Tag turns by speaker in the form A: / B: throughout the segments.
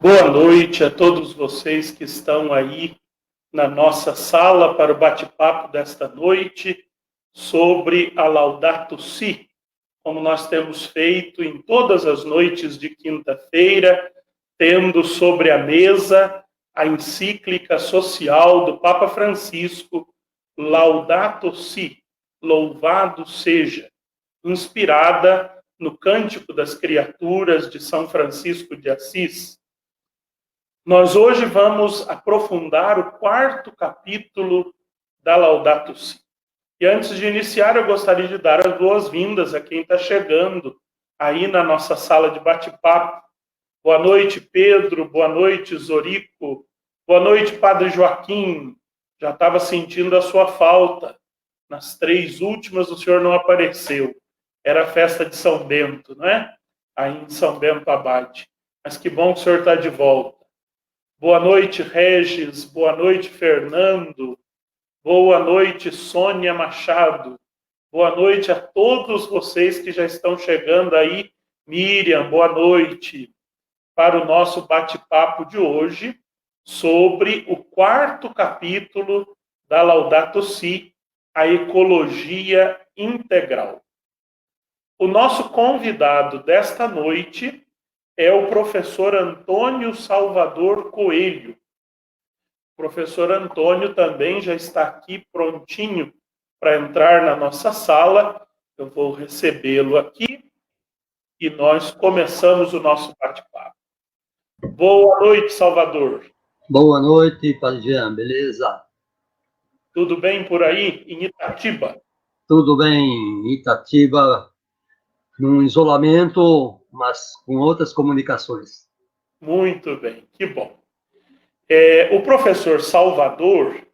A: Boa noite a todos vocês que estão aí na nossa sala para o bate-papo desta noite sobre a Laudato Si, como nós temos feito em todas as noites de quinta-feira, tendo sobre a mesa a encíclica social do Papa Francisco, Laudato Si, louvado seja, inspirada no Cântico das Criaturas de São Francisco de Assis. Nós hoje vamos aprofundar o 4º capítulo da Laudato Si. E antes de iniciar, eu gostaria de dar as boas-vindas a quem está chegando aí na nossa sala de bate-papo. Boa noite, Pedro. Boa noite, Zorico. Boa noite, Padre Joaquim. Já estava sentindo a sua falta. Nas 3 últimas, o senhor não apareceu. Era a festa de São Bento, não é? Aí em São Bento Abade. Mas que bom que o senhor está de volta. Boa noite, Regis. Boa noite, Fernando. Boa noite, Sônia Machado. Boa noite a todos vocês que já estão chegando aí. Miriam, boa noite. Para o nosso bate-papo de hoje sobre o 4º capítulo da Laudato Si, a ecologia integral. O nosso convidado desta noite é o professor Antônio Salvador Coelho. O professor Antônio também já está aqui prontinho para entrar na nossa sala. Eu vou recebê-lo aqui e nós começamos o nosso bate-papo. Boa noite, Salvador.
B: Boa noite, Padre Jean, beleza?
A: Tudo bem por aí, em Itatiba?
B: Tudo bem, Itatiba, num isolamento, mas com outras comunicações.
A: Muito bem, que bom. O professor Salvador,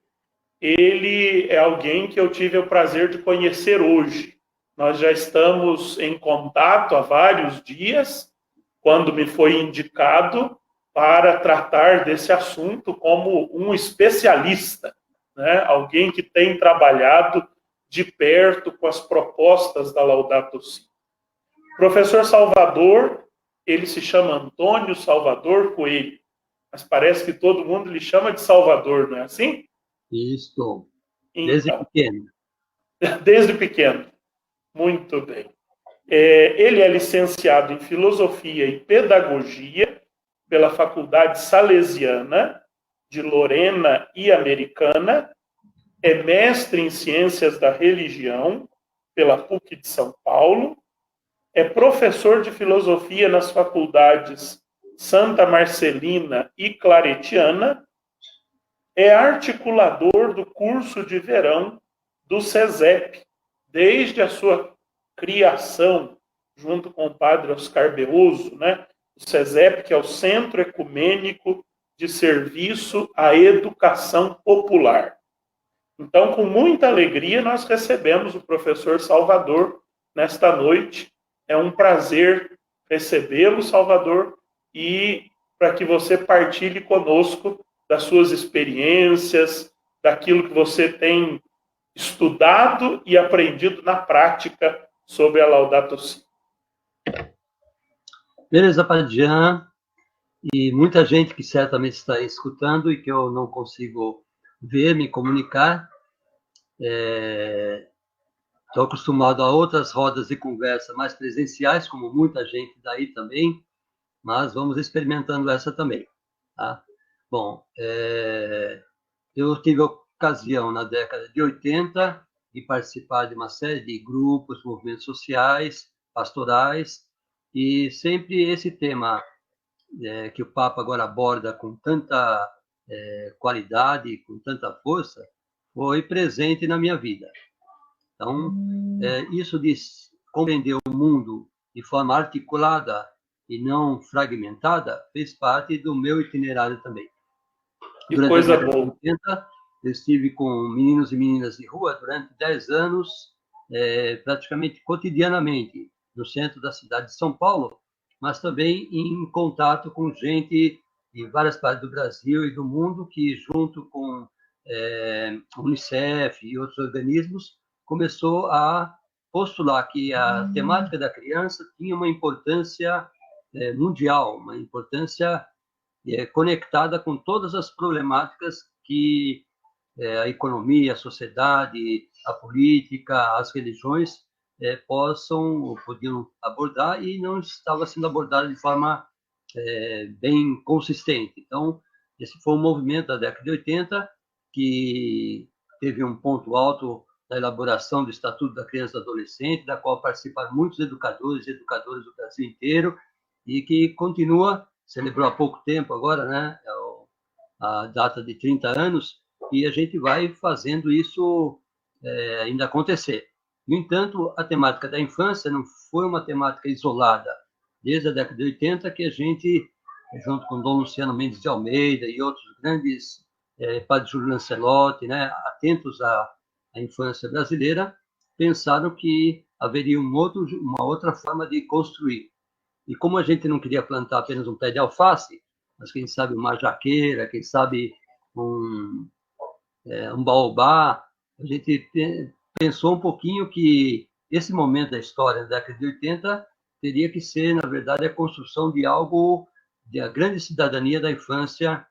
A: ele é alguém que eu tive o prazer de conhecer hoje. Nós já estamos em contato há vários dias, quando me foi indicado para tratar desse assunto como um especialista, né? Alguém que tem trabalhado de perto com as propostas da Laudato Si. O professor Salvador, ele se chama Antônio Salvador Coelho, mas parece que todo mundo lhe chama de Salvador, não é assim?
B: Isso, desde
A: Então,
B: pequeno.
A: desde pequeno. Muito bem. Ele é licenciado em Filosofia e Pedagogia pela Faculdade Salesiana de Lorena e Americana, é mestre em Ciências da Religião pela PUC de São Paulo, é professor de Filosofia nas faculdades Santa Marcelina e Claretiana, é articulador do curso de verão do SESEP, desde a sua criação, junto com o padre Oscar Beoso, né? O SESEP, que é o Centro Ecumênico de Serviço à Educação Popular. Então, com muita alegria, nós recebemos o professor Salvador nesta noite. É um prazer recebê-lo, Salvador, e para que você partilhe conosco das suas experiências, daquilo que você tem estudado e aprendido na prática sobre a Laudato Si.
B: Beleza, Padre Jean, e muita gente que certamente está escutando e que eu não consigo ver, me comunicar. Estou acostumado a outras rodas de conversa mais presenciais, como muita gente daí também, mas vamos experimentando essa também, tá? Bom, eu tive a ocasião, na década de 80, de participar de uma série de grupos, movimentos sociais, pastorais, e sempre esse tema que o Papa agora aborda com tanta qualidade, com tanta força, foi presente na minha vida. Então, isso de compreender o mundo de forma articulada e não fragmentada fez parte do meu itinerário também.
A: Que coisa boa.
B: 80, eu estive com meninos e meninas de rua durante 10 anos, praticamente cotidianamente, no centro da cidade de São Paulo, mas também em contato com gente de várias partes do Brasil e do mundo que, junto com a Unicef e outros organismos, começou a postular que a temática da criança tinha uma importância mundial, uma importância conectada com todas as problemáticas que a economia, a sociedade, a política, as religiões possam ou podiam abordar, e não estava sendo abordada de forma bem consistente. Então, esse foi um movimento da década de 80 que teve um ponto alto na elaboração do Estatuto da Criança e do Adolescente, da qual participaram muitos educadores e educadoras do Brasil inteiro, e que continua, celebrou há pouco tempo agora, né, a data de 30 anos, e a gente vai fazendo isso ainda acontecer. No entanto, a temática da infância não foi uma temática isolada. Desde a década de 80 que a gente, junto com Dom Luciano Mendes de Almeida e outros grandes, Padre Júlio Lancelotti, né, atentos à infância brasileira, pensaram que haveria uma outra forma de construir. E como a gente não queria plantar apenas um pé de alface, mas quem sabe uma jaqueira, quem sabe um baobá, a gente pensou um pouquinho que esse momento da história da década de 80 teria que ser, na verdade, a construção de algo, de a grande cidadania da infância,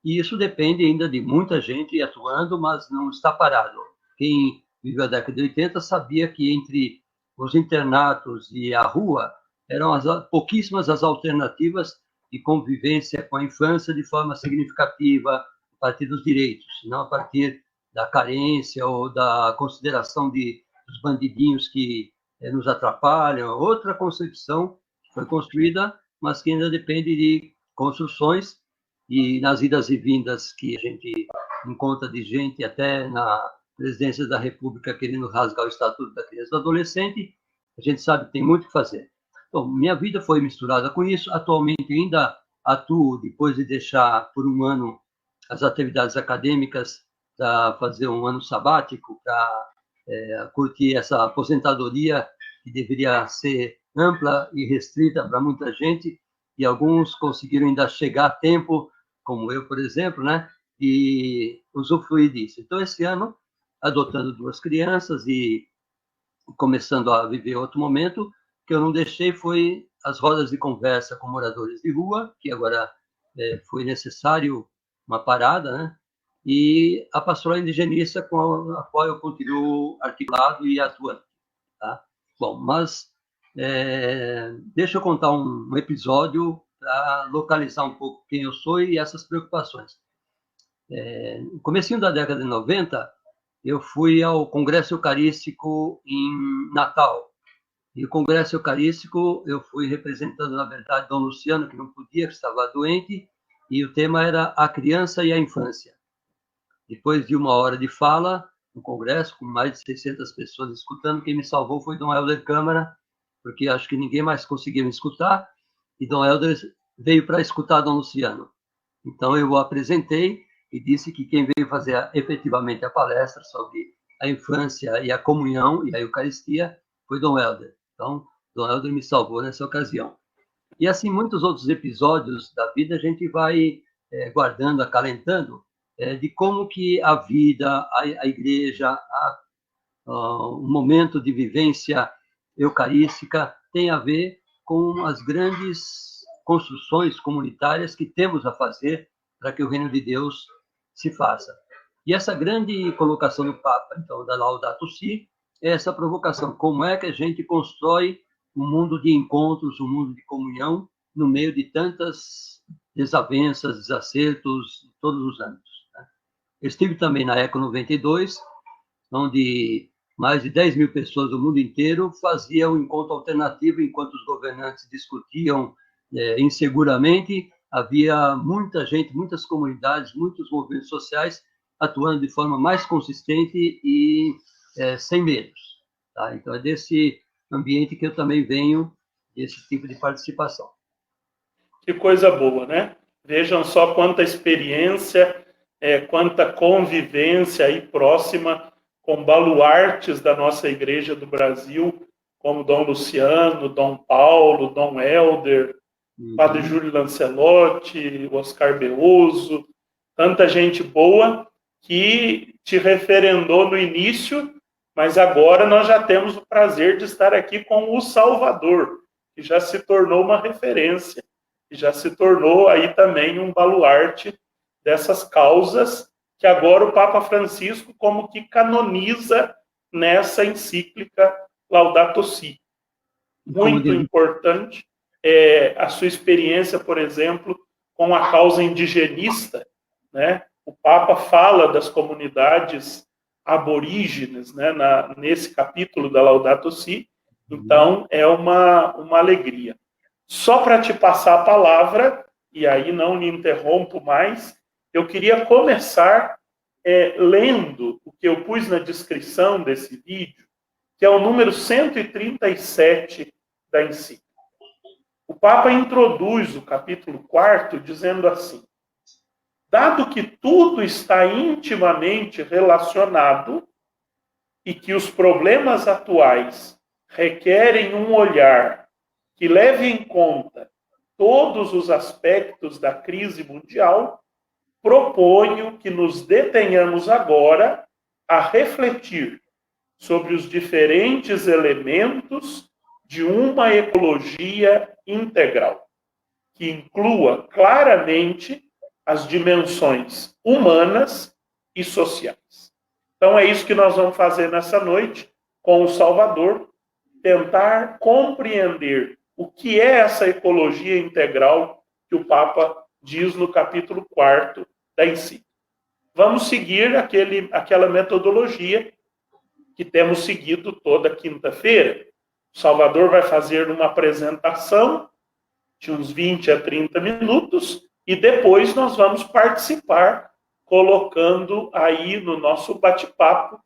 B: e isso depende ainda de muita gente atuando, mas não está parado. Quem viveu a década de 80 sabia que entre os internatos e a rua eram pouquíssimas as alternativas de convivência com a infância de forma significativa, a partir dos direitos, não a partir da carência ou da consideração dos bandidinhos que nos atrapalham. Outra concepção que foi construída, mas que ainda depende de construções, e nas idas e vindas que a gente encontra de gente até na presidência da República querendo rasgar o Estatuto da Criança e do Adolescente, a gente sabe que tem muito o que fazer. Então, minha vida foi misturada com isso. Atualmente ainda atuo, depois de deixar por um ano as atividades acadêmicas, para fazer um ano sabático, para curtir essa aposentadoria que deveria ser ampla e restrita para muita gente, e alguns conseguiram ainda chegar a tempo, como eu, por exemplo, né, e usufruir disso. Então, esse ano, adotando 2 crianças e começando a viver outro momento, que eu não deixei foi as rodas de conversa com moradores de rua, que agora foi necessário uma parada, né? E a pastoral indigenista com a qual eu continuo articulado e atuando. Tá? Bom, mas deixa eu contar um episódio para localizar um pouco quem eu sou e essas preocupações. No comecinho da década de 90, eu fui ao Congresso Eucarístico em Natal. E o Congresso Eucarístico eu fui representando, na verdade, Dom Luciano, que não podia, que estava doente, e o tema era a criança e a infância. Depois de 1 hora de fala no Congresso, com mais de 600 pessoas escutando, quem me salvou foi Dom Helder Câmara, porque acho que ninguém mais conseguia me escutar, e Dom Helder veio para escutar Dom Luciano. Então, eu o apresentei e disse que quem veio fazer efetivamente a palestra sobre a infância e a comunhão e a Eucaristia foi Dom Helder. Então, Dom Helder me salvou nessa ocasião. E assim, muitos outros episódios da vida a gente vai guardando, acalentando, de como que a vida, a igreja, um momento de vivência eucarística tem a ver com as grandes construções comunitárias que temos a fazer para que o reino de Deus se faça. E essa grande colocação do Papa, então, da Laudato Si, é essa provocação. Como é que a gente constrói um mundo de encontros, um mundo de comunhão, no meio de tantas desavenças, desacertos, em todos os âmbitos. Né? Eu estive também na ECO 92, onde mais de 10 mil pessoas do mundo inteiro faziam um encontro alternativo enquanto os governantes discutiam inseguramente. Havia muita gente, muitas comunidades, muitos movimentos sociais atuando de forma mais consistente e sem medos. Tá? Então, é desse ambiente que eu também venho, desse tipo de participação.
A: Que coisa boa, né? Vejam só quanta experiência, quanta convivência aí próxima com baluartes da nossa Igreja do Brasil, como Dom Luciano, Dom Paulo, Dom Helder, Padre Júlio Lancelotti, Oscar Beoso, tanta gente boa que te referendou no início, mas agora nós já temos o prazer de estar aqui com o Salvador, que já se tornou uma referência e já se tornou aí também um baluarte dessas causas que agora o Papa Francisco como que canoniza nessa encíclica Laudato Si. Muito importante a sua experiência, por exemplo, com a causa indigenista, né? O Papa fala das comunidades aborígenes, né, nesse capítulo da Laudato Si, então é uma alegria. Só para te passar a palavra, e aí não lhe interrompo mais, eu queria começar lendo o que eu pus na descrição desse vídeo, que é o número 137 da encíclica. O Papa introduz o capítulo 4 dizendo assim: dado que tudo está intimamente relacionado e que os problemas atuais requerem um olhar que leve em conta todos os aspectos da crise mundial, proponho que nos detenhamos agora a refletir sobre os diferentes elementos de uma ecologia integral, que inclua claramente as dimensões humanas e sociais. Então é isso que nós vamos fazer nessa noite com o Salvador, tentar compreender o que é essa ecologia integral que o Papa diz no capítulo 4 da encíclica. Vamos seguir aquela metodologia que temos seguido toda quinta-feira. O Salvador vai fazer uma apresentação de uns 20 a 30 minutos e depois nós vamos participar colocando aí no nosso bate-papo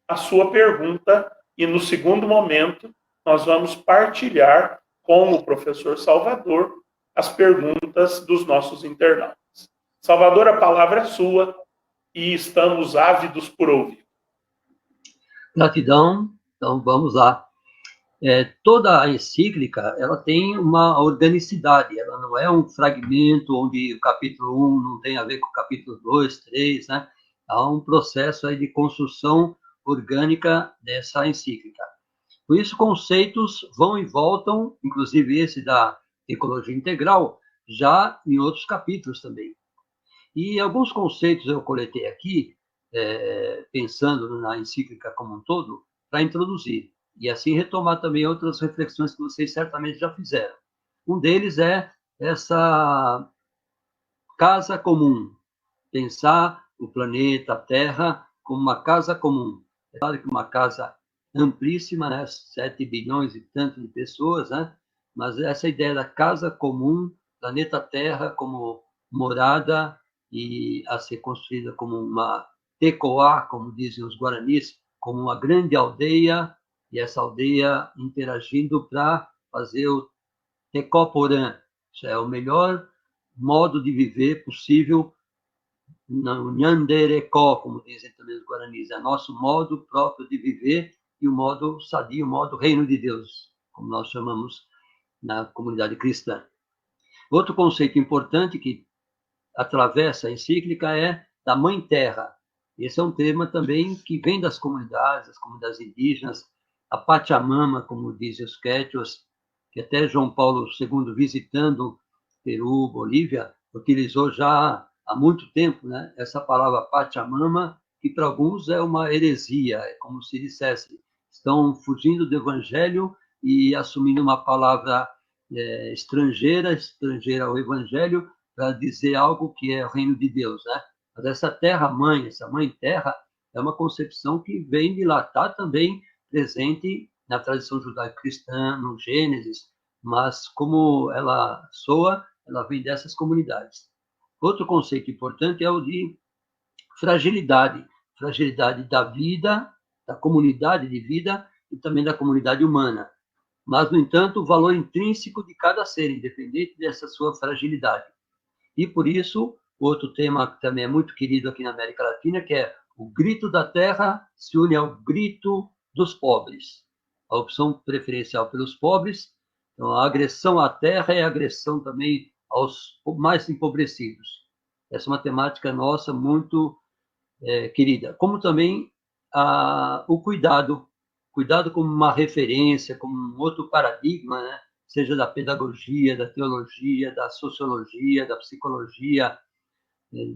A: a sua pergunta e no segundo momento nós vamos partilhar com o professor Salvador as perguntas dos nossos internautas. Salvador, a palavra é sua e estamos ávidos por ouvir.
B: Gratidão. Então, vamos lá. Toda a encíclica, ela tem uma organicidade, ela não é um fragmento onde o capítulo 1 não tem a ver com o capítulo 2, 3, né? Há um processo aí de construção orgânica dessa encíclica. Por isso, conceitos vão e voltam, inclusive esse da ecologia integral, já em outros capítulos também. E alguns conceitos eu coletei aqui, pensando na encíclica como um todo, para introduzir. E assim retomar também outras reflexões que vocês certamente já fizeram. Um deles é essa casa comum. Pensar o planeta, a Terra, como uma casa comum. É claro que uma casa amplíssima, né? 7 bilhões e tanto de pessoas, né? Mas essa ideia da casa comum, planeta Terra como morada e a ser construída como uma tecoá, como dizem os guaranis, como uma grande aldeia, e essa aldeia interagindo para fazer o tecoporã, isso é o melhor modo de viver possível, no Nhanderecó, como dizem também os guaranis, é nosso modo próprio de viver e o modo sadio, o modo reino de Deus, como nós chamamos na comunidade cristã. Outro conceito importante que atravessa a encíclica é da Mãe Terra. Esse é um tema também que vem das comunidades indígenas, a Pachamama, como dizem os quechuas, que até João Paulo II, visitando Peru, Bolívia, utilizou já há muito tempo, né, essa palavra Pachamama, que para alguns é uma heresia, é como se dissesse, estão fugindo do evangelho e assumindo uma palavra estrangeira ao evangelho, para dizer algo que é o reino de Deus, né? Mas essa terra-mãe, essa mãe-terra, é uma concepção que vem de lá, está também presente na tradição judaico-cristã, no Gênesis, mas como ela soa, ela vem dessas comunidades. Outro conceito importante é o de fragilidade da vida, da comunidade de vida e também da comunidade humana. Mas, no entanto, o valor intrínseco de cada ser, independente dessa sua fragilidade. E, por isso, outro tema que também é muito querido aqui na América Latina, que é o grito da terra se une ao grito dos pobres. A opção preferencial pelos pobres, então a agressão à terra é agressão também aos mais empobrecidos. Essa é uma temática nossa muito querida. Como também o cuidado como uma referência, como um outro paradigma, né? seja da pedagogia, da teologia, da sociologia, da psicologia,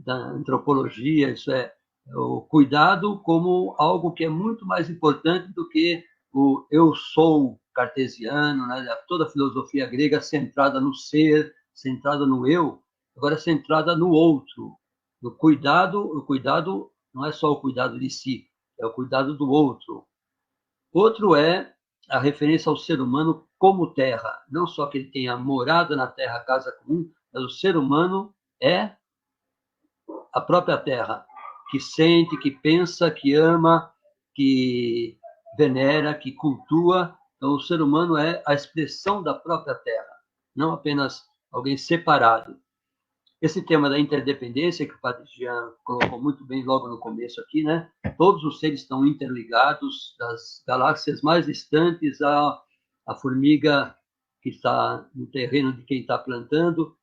B: da antropologia. Isso é o cuidado como algo que é muito mais importante do que o eu sou cartesiano, né? Toda a filosofia grega centrada no ser, centrada no eu, agora centrada no outro. O cuidado não é só o cuidado de si, é o cuidado do outro. Outro é a referência ao ser humano como terra. Não só que ele tenha morada na terra, casa comum, mas o ser humano é a própria terra, que sente, que pensa, que ama, que venera, que cultua. Então, o ser humano é a expressão da própria terra, não apenas alguém separado. Esse tema da interdependência, que o Padre Jean colocou muito bem logo no começo aqui, né? Todos os seres estão interligados, das galáxias mais distantes à formiga que está no terreno de quem está plantando.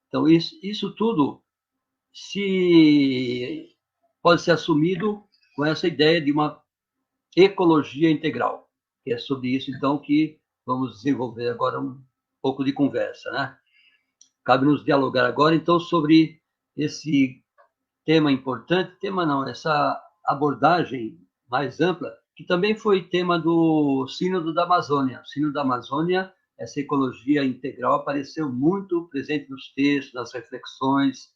B: Então, isso tudo pode ser assumido com essa ideia de uma ecologia integral, que é sobre isso, então, que vamos desenvolver agora um pouco de conversa, né? Cabe-nos dialogar agora, então, sobre esse tema importante, tema não, essa abordagem mais ampla, que também foi tema do Sínodo da Amazônia. O Sínodo da Amazônia, essa ecologia integral apareceu muito presente nos textos, nas reflexões.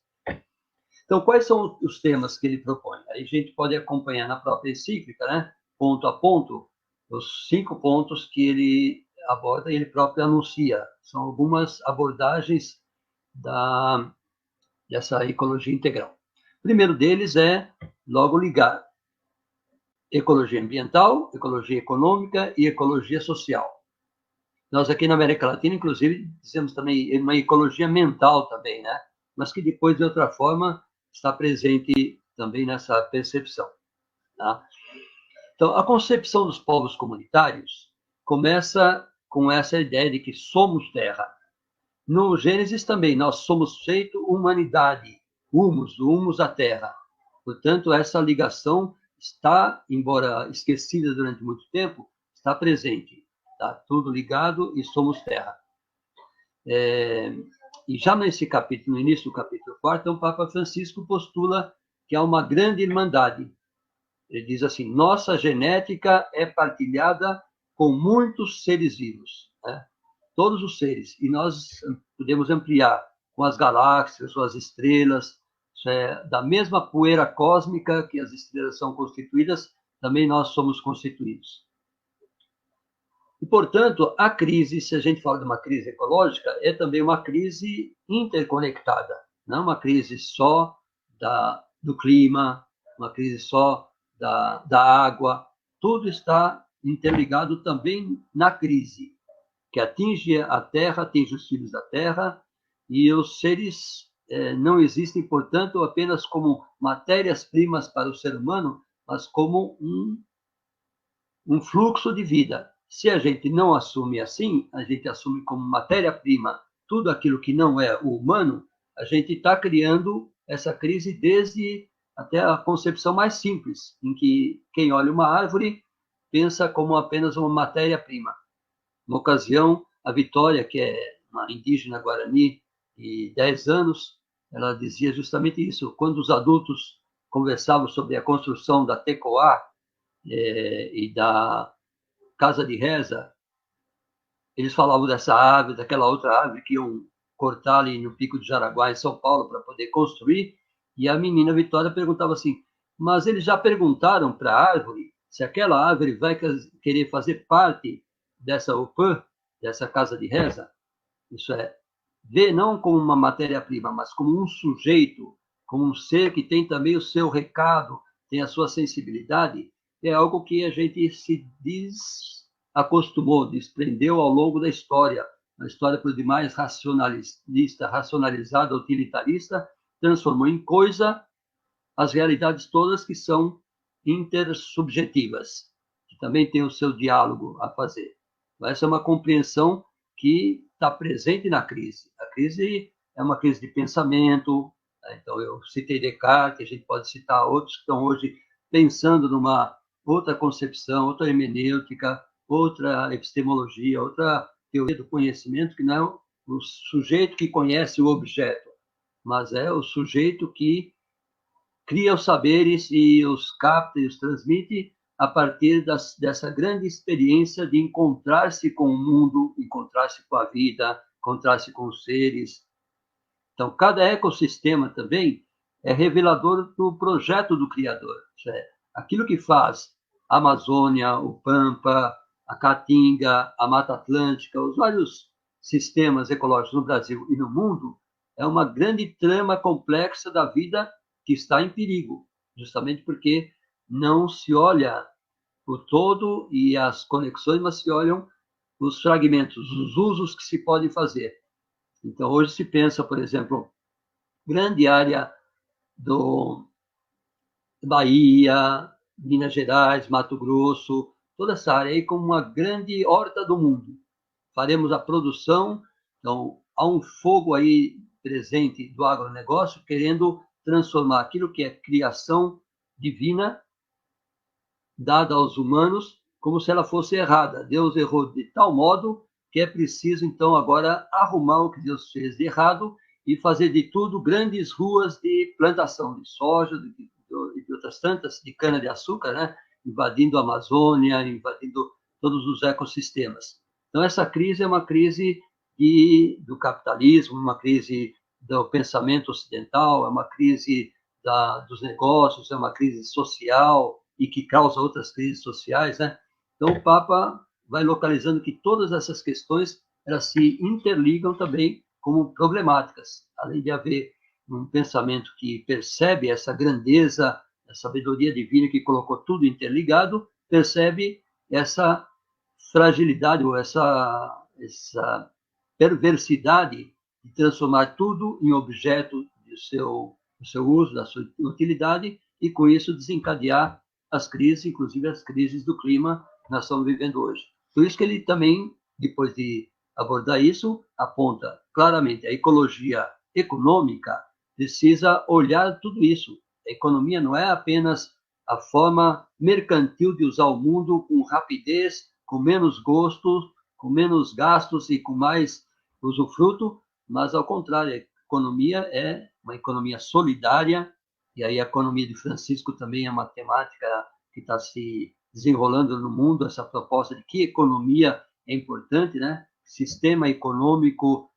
B: Então, quais são os temas que ele propõe? Aí a gente pode acompanhar na própria encíclica, né? Ponto a ponto, os 5 pontos que ele aborda e ele próprio anuncia. São algumas abordagens dessa ecologia integral. O primeiro deles é, logo, ligar ecologia ambiental, ecologia econômica e ecologia social. Nós aqui na América Latina, inclusive, dizemos também uma ecologia mental também, né? Mas que depois, de outra forma, está presente também nessa percepção. Tá? Então, a concepção dos povos comunitários começa com essa ideia de que somos terra. No Gênesis também, nós somos feito humanidade, humus a terra. Portanto, essa ligação está, embora esquecida durante muito tempo, está presente. Está tudo ligado e somos terra. E já nesse capítulo, no início do capítulo 4, o Papa Francisco postula que há uma grande irmandade. Ele diz assim: nossa genética é partilhada com muitos seres vivos, né? Todos os seres, e nós podemos ampliar com as galáxias, com as estrelas, da mesma poeira cósmica que as estrelas são constituídas, também nós somos constituídos. E, portanto, a crise, se a gente fala de uma crise ecológica, é também uma crise interconectada, não uma crise só do clima, uma crise só da água. Tudo está interligado também na crise, que atinge a Terra, atinge os filhos da Terra, e os seres não existem, portanto, apenas como matérias-primas para o ser humano, mas como um fluxo de vida. Se a gente não assume assim, a gente assume como matéria-prima tudo aquilo que não é o humano, a gente está criando essa crise desde até a concepção mais simples, em que quem olha uma árvore pensa como apenas uma matéria-prima. Uma ocasião, a Vitória, que é uma indígena guarani de 10 anos, ela dizia justamente isso. Quando os adultos conversavam sobre a construção da Tecoá e da Casa de Reza, eles falavam dessa árvore, daquela outra árvore que iam cortar ali no Pico de Jaraguá, em São Paulo, para poder construir. E a menina Vitória perguntava assim: mas eles já perguntaram para a árvore se aquela árvore vai querer fazer parte dessa UPAN, dessa casa de reza? Isso é, ver não como uma matéria-prima, mas como um sujeito, como um ser que tem também o seu recado, tem a sua sensibilidade. É algo que a gente se desacostumou, desprendeu ao longo da história. A história, por demais, racionalista, racionalizada, utilitarista, transformou em coisa as realidades todas que são intersubjetivas, que também tem o seu diálogo a fazer. Essa é uma compreensão que está presente na crise. A crise é uma crise de pensamento. Então, eu citei Descartes, a gente pode citar outros que estão hoje pensando numa outra concepção, outra hermenêutica, outra epistemologia, outra teoria do conhecimento, que não é o sujeito que conhece o objeto, mas é o sujeito que cria os saberes e os capta e os transmite a partir dessa grande experiência de encontrar-se com o mundo, encontrar-se com a vida, encontrar-se com os seres. Então, cada ecossistema também é revelador do projeto do Criador. Aquilo que faz a Amazônia, o Pampa, a Caatinga, a Mata Atlântica, os vários sistemas ecológicos no Brasil e no mundo, é uma grande trama complexa da vida que está em perigo, justamente porque não se olha o todo e as conexões, mas se olham os fragmentos, os usos que se podem fazer. Então, hoje se pensa, por exemplo, grande área do Bahia, Minas Gerais, Mato Grosso, toda essa área aí como uma grande horta do mundo. Faremos a produção, então há um fogo aí presente do agronegócio querendo transformar aquilo que é criação divina dada aos humanos como se ela fosse errada. Deus errou de tal modo que é preciso, então, agora arrumar o que Deus fez de errado e fazer de tudo grandes ruas de plantação de soja, de outras tantas, de cana-de-açúcar, né? Invadindo a Amazônia, invadindo todos os ecossistemas. Então, essa crise é uma crise do capitalismo, uma crise do pensamento ocidental, é uma crise dos negócios, é uma crise social e que causa outras crises sociais, né? Então, o Papa vai localizando que todas essas questões elas se interligam também como problemáticas, além de haver um pensamento que percebe essa grandeza, a sabedoria divina que colocou tudo interligado, percebe essa fragilidade ou essa perversidade de transformar tudo em objeto do seu uso, da sua utilidade, e com isso desencadear as crises, inclusive as crises do clima que nós estamos vivendo hoje. Por isso que ele também, depois de abordar isso, aponta claramente a ecologia econômica precisa olhar tudo isso. A economia não é apenas a forma mercantil de usar o mundo com rapidez, com menos gosto, com menos gastos e com mais usufruto, mas ao contrário, a economia é uma economia solidária, e aí a economia de Francisco também é uma temática que está se desenrolando no mundo, essa proposta de que economia é importante, né? Sistema econômico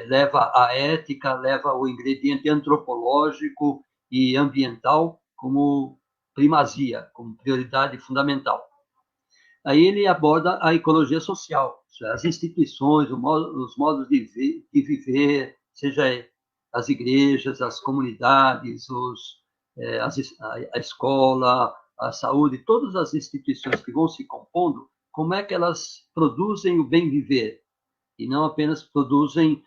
B: leva a ética, leva o ingrediente antropológico e ambiental como primazia, como prioridade fundamental. Aí ele aborda a ecologia social, as instituições, os modos de viver, seja as igrejas, as comunidades, a escola, a saúde, todas as instituições que vão se compondo, como é que elas produzem o bem viver e não apenas produzem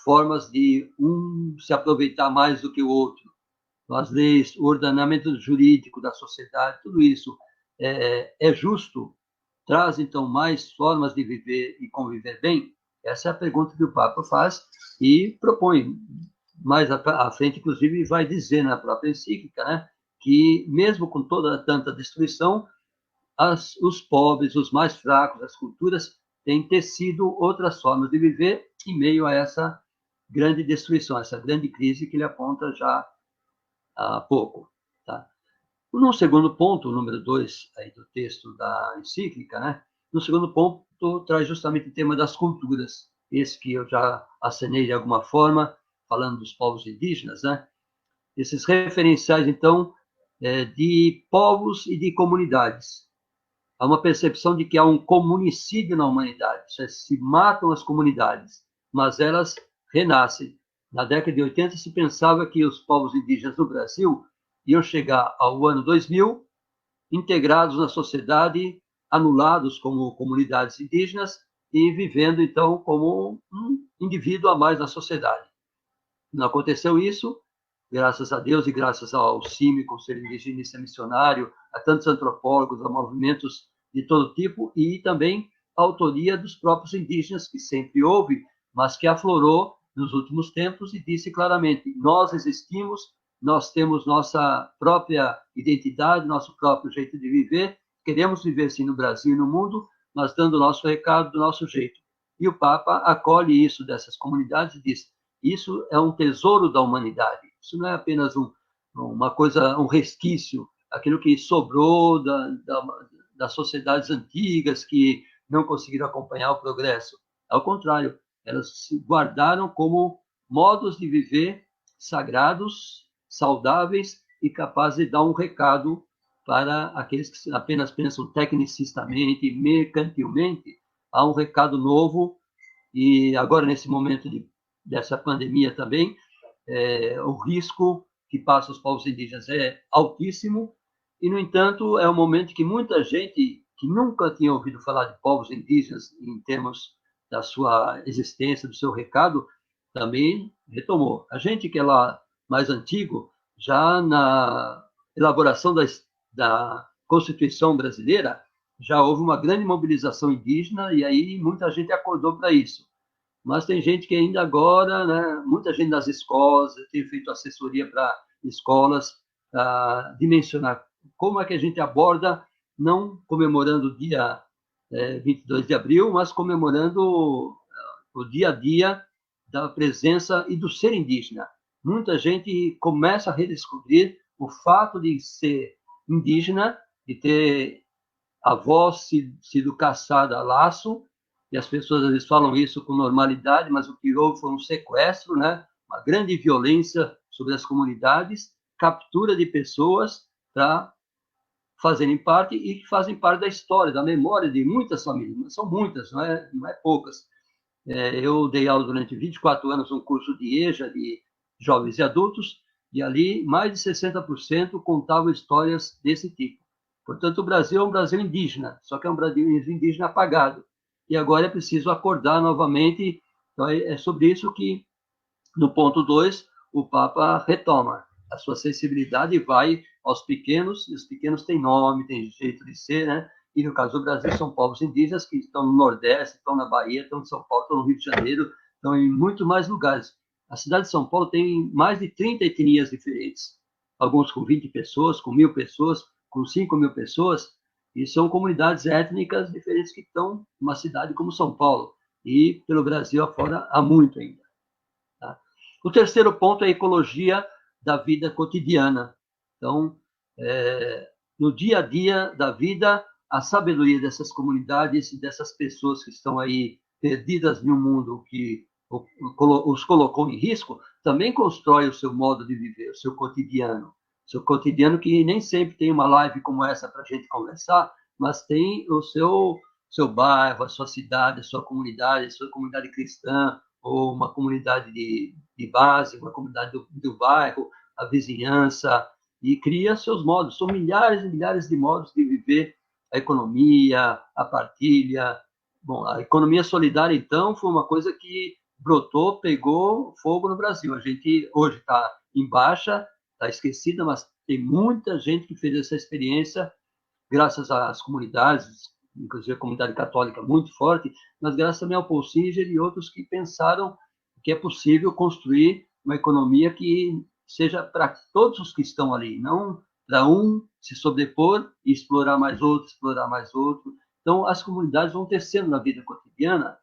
B: formas de um se aproveitar mais do que o outro. As leis, o ordenamento jurídico da sociedade, tudo isso é justo? Traz, então, mais formas de viver e conviver bem? Essa é a pergunta que o Papa faz e propõe. Mais à frente, inclusive, vai dizer na própria encíclica, né, que, mesmo com toda tanta destruição, os pobres, os mais fracos, as culturas, têm tecido outras formas de viver em meio a essa grande destruição, essa grande crise que ele aponta já há pouco. Tá? No segundo ponto, o número 2 aí do texto da encíclica, né? No segundo ponto, traz justamente o tema das culturas, esse que eu já acenei de alguma forma, falando dos povos indígenas, né? Esses referenciais, então, de povos e de comunidades. Há uma percepção de que há um comunicídio na humanidade, se matam as comunidades, mas elas renascem. Na década de 80 se pensava que os povos indígenas do Brasil iam chegar ao ano 2000 integrados na sociedade, anulados como comunidades indígenas e vivendo, então, como um indivíduo a mais na sociedade. Não aconteceu isso, graças a Deus e graças ao CIMI, Conselho Indigenista Missionário, a tantos antropólogos, a movimentos de todo tipo, e também a autoria dos próprios indígenas, que sempre houve, mas que aflorou nos últimos tempos e disse claramente: nós existimos, nós temos nossa própria identidade, nosso próprio jeito de viver, queremos viver sim no Brasil e no mundo, mas dando o nosso recado do nosso jeito. E o Papa acolhe isso dessas comunidades e diz: isso é um tesouro da humanidade. Isso não é apenas uma coisa, um resquício, aquilo que sobrou das sociedades antigas que não conseguiram acompanhar o progresso. Ao contrário, elas se guardaram como modos de viver sagrados, saudáveis e capazes de dar um recado para aqueles que apenas pensam tecnicistamente, mercantilmente. Há um recado novo e agora, nesse momento dessa pandemia também, o risco que passa os povos indígenas é altíssimo e, no entanto, é um momento que muita gente que nunca tinha ouvido falar de povos indígenas em termos da sua existência, do seu recado, também retomou. A gente que é lá mais antigo, já na elaboração da Constituição brasileira, já houve uma grande mobilização indígena e aí muita gente acordou para isso. Mas tem gente que ainda agora, né, muita gente das escolas, eu tenho feito assessoria para escolas, dimensionar como é que a gente aborda, não comemorando o dia 22 de abril, mas comemorando o dia a dia da presença e do ser indígena. Muita gente começa a redescobrir o fato de ser indígena, de ter a voz sido caçada a laço, e as pessoas às vezes falam isso com normalidade, mas o que houve foi um sequestro, né? Uma grande violência sobre as comunidades, captura de pessoas para fazerem parte e que fazem parte da história, da memória de muitas famílias. São muitas, não é poucas. Eu dei aula durante 24 anos um curso de EJA, de jovens e adultos, e ali mais de 60% contavam histórias desse tipo. Portanto, o Brasil é um Brasil indígena, só que é um Brasil indígena apagado. E agora é preciso acordar novamente. Então, é sobre isso que, no ponto 2, o Papa retoma a sua sensibilidade e vai aos pequenos, e os pequenos têm nome, têm jeito de ser, né? E no caso do Brasil são povos indígenas que estão no Nordeste, estão na Bahia, estão em São Paulo, estão no Rio de Janeiro, estão em muito mais lugares. A cidade de São Paulo tem mais de 30 etnias diferentes, alguns com 20 pessoas, com 1.000 pessoas, com 5.000 pessoas, e são comunidades étnicas diferentes que estão numa cidade como São Paulo. E pelo Brasil afora há muito ainda. Tá? O terceiro ponto é a ecologia da vida cotidiana. Então, no dia a dia da vida, a sabedoria dessas comunidades e dessas pessoas que estão aí perdidas em um mundo que os colocou em risco, também constrói o seu modo de viver, o seu cotidiano que nem sempre tem uma live como essa para a gente conversar, mas tem o seu bairro, a sua cidade, a sua comunidade cristã, ou uma comunidade de base, uma comunidade do bairro, a vizinhança, e cria seus modos. São milhares e milhares de modos de viver a economia, a partilha. Bom, a economia solidária, então, foi uma coisa que brotou, pegou fogo no Brasil. A gente hoje está em baixa, está esquecida, mas tem muita gente que fez essa experiência graças às comunidades, inclusive a comunidade católica muito forte, mas graças também ao Paul Singer e outros que pensaram que é possível construir uma economia que seja para todos os que estão ali, não para um se sobrepor e explorar mais outro. Então, as comunidades vão tecendo na vida cotidiana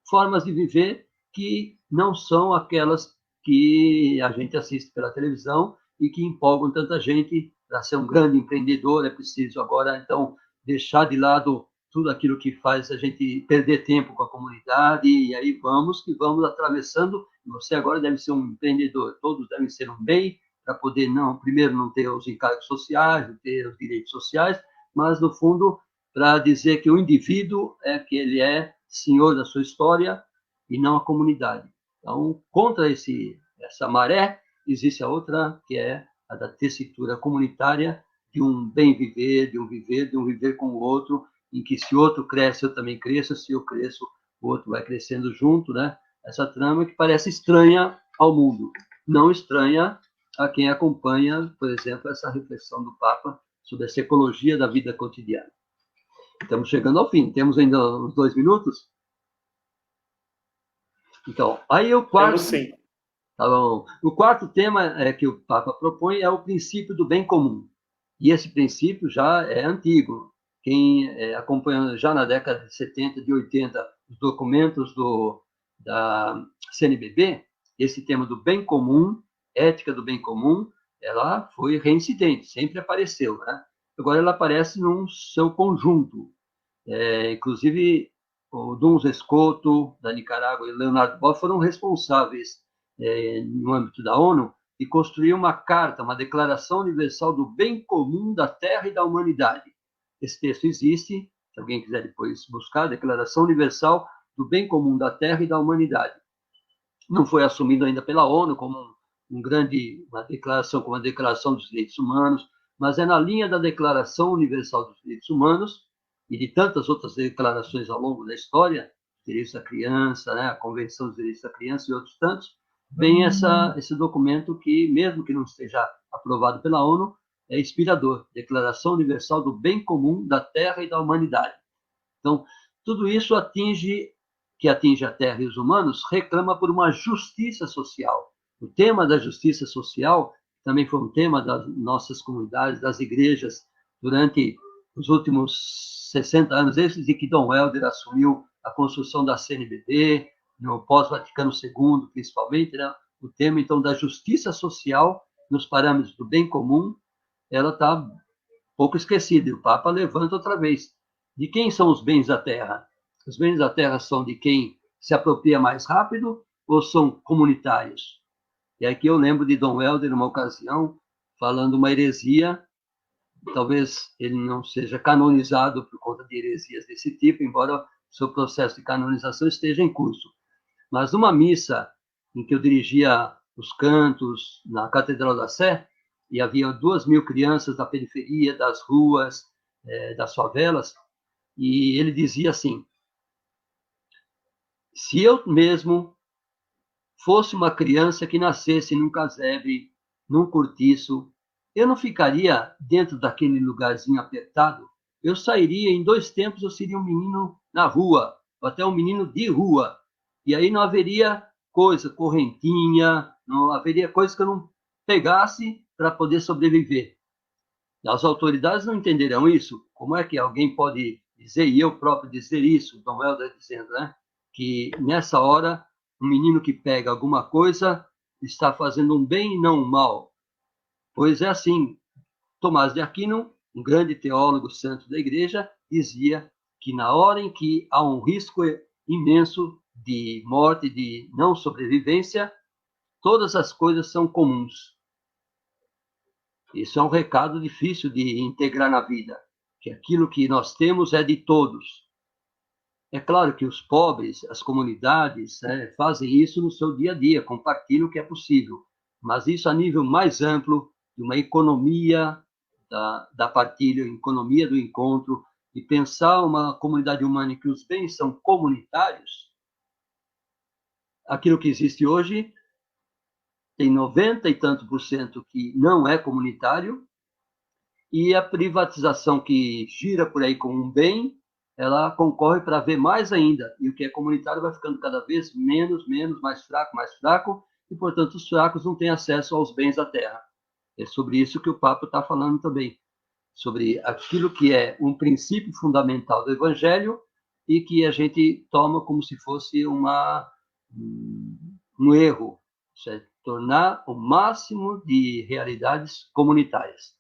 B: formas de viver que não são aquelas que a gente assiste pela televisão e que empolgam tanta gente. Para ser um grande empreendedor é preciso agora, então, deixar de lado tudo aquilo que faz a gente perder tempo com a comunidade, e aí vamos atravessando. Você agora deve ser um empreendedor, todos devem ser um bem, para poder, primeiro, não ter os encargos sociais, não ter os direitos sociais, mas, no fundo, para dizer que o indivíduo que ele é senhor da sua história e não a comunidade. Então, contra essa maré, existe a outra, que é a da tessitura comunitária, de um bem viver, de um viver com o outro, em que se o outro cresce, eu também cresço, se eu cresço, o outro vai crescendo junto, né? Essa trama que parece estranha ao mundo, não estranha a quem acompanha, por exemplo, essa reflexão do Papa sobre essa ecologia da vida cotidiana. Estamos chegando ao fim. Temos ainda uns 2 minutos? Então, aí o quarto...
A: Temos sim.
B: Tá bom. O quarto tema que o Papa propõe é o princípio do bem comum. E esse princípio já é antigo. quem acompanhando já na década de 70, de 80, os documentos da CNBB, esse tema do bem comum, ética do bem comum, ela foi reincidente, sempre apareceu, né? Agora ela aparece num seu conjunto. Inclusive, o Duns Escoto, da Nicarágua, e Leonardo Boff foram responsáveis, no âmbito da ONU, de construir uma carta, uma declaração universal do bem comum da Terra e da humanidade. Esse texto existe, se alguém quiser depois buscar, Declaração Universal do Bem Comum da Terra e da Humanidade. Não foi assumido ainda pela ONU como uma declaração, como a Declaração dos Direitos Humanos, mas é na linha da Declaração Universal dos Direitos Humanos e de tantas outras declarações ao longo da história, direitos da criança, né, a Convenção dos Direitos da Criança e outros tantos, vem esse documento que, mesmo que não esteja aprovado pela ONU, é inspirador, Declaração Universal do Bem Comum da Terra e da Humanidade. Então, tudo isso atinge a Terra e os humanos, reclama por uma justiça social. O tema da justiça social também foi um tema das nossas comunidades, das igrejas, durante os últimos 60 anos, desde que Dom Helder assumiu a construção da CNBB, no pós-Vaticano II, principalmente, né? O tema, então, da justiça social nos parâmetros do bem comum, ela está pouco esquecida, e o Papa levanta outra vez. De quem são os bens da terra? Os bens da terra são de quem se apropria mais rápido ou são comunitários? E aqui eu lembro de Dom Helder, numa ocasião, falando uma heresia, talvez ele não seja canonizado por conta de heresias desse tipo, embora o seu processo de canonização esteja em curso. Mas numa missa em que eu dirigia os cantos na Catedral da Sé, e havia 2.000 crianças da periferia, das ruas, das favelas, e ele dizia assim: se eu mesmo fosse uma criança que nascesse num casebre, num cortiço, eu não ficaria dentro daquele lugarzinho apertado, eu sairia, em 2 tempos eu seria um menino na rua, ou até um menino de rua, e aí não haveria coisa, correntinha, não haveria coisa que eu não pegasse para poder sobreviver. As autoridades não entenderão isso. Como é que alguém pode dizer, e eu próprio dizer isso, Dom Helder dizendo, né, que nessa hora um menino que pega alguma coisa está fazendo um bem e não um mal? Pois é assim, Tomás de Aquino, um grande teólogo santo da igreja, dizia que na hora em que há um risco imenso de morte, de não sobrevivência, todas as coisas são comuns. Isso é um recado difícil de integrar na vida, que aquilo que nós temos é de todos. É claro que os pobres, as comunidades, fazem isso no seu dia a dia, compartilham o que é possível, mas isso a nível mais amplo, de uma economia da partilha, economia do encontro, e pensar uma comunidade humana em que os bens são comunitários, aquilo que existe hoje tem 90 e tanto por cento que não é comunitário, e a privatização que gira por aí como um bem, ela concorre para ver mais ainda, e o que é comunitário vai ficando cada vez menos, mais fraco, e, portanto, os fracos não têm acesso aos bens da terra. É sobre isso que o Papa está falando também, sobre aquilo que é um princípio fundamental do Evangelho e que a gente toma como se fosse um erro, certo? Tornar o máximo de realidades comunitárias.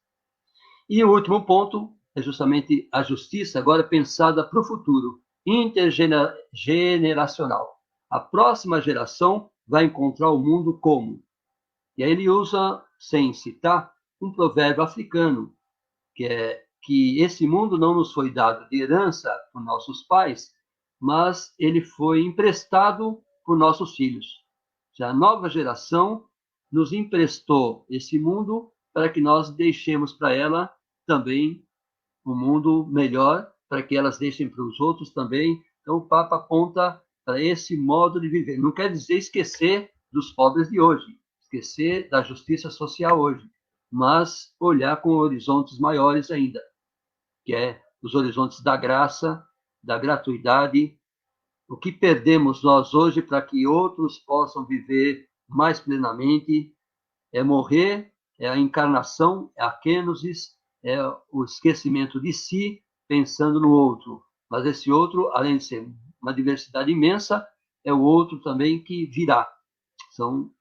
B: E o último ponto é justamente a justiça, agora pensada para o futuro, intergeneracional. A próxima geração vai encontrar o mundo como? E aí ele usa, sem citar, um provérbio africano, que é que esse mundo não nos foi dado de herança por nossos pais, mas ele foi emprestado por nossos filhos. A nova geração nos emprestou esse mundo para que nós deixemos para ela também um mundo melhor, para que elas deixem para os outros também. Então, o Papa aponta para esse modo de viver. Não quer dizer esquecer dos pobres de hoje, esquecer da justiça social hoje, mas olhar com horizontes maiores ainda, que é os horizontes da graça, da gratuidade, o que perdemos nós hoje para que outros possam viver mais plenamente, é morrer, é a encarnação, é a kenosis, é o esquecimento de si pensando no outro. Mas esse outro, além de ser uma diversidade imensa, é o outro também que virá. São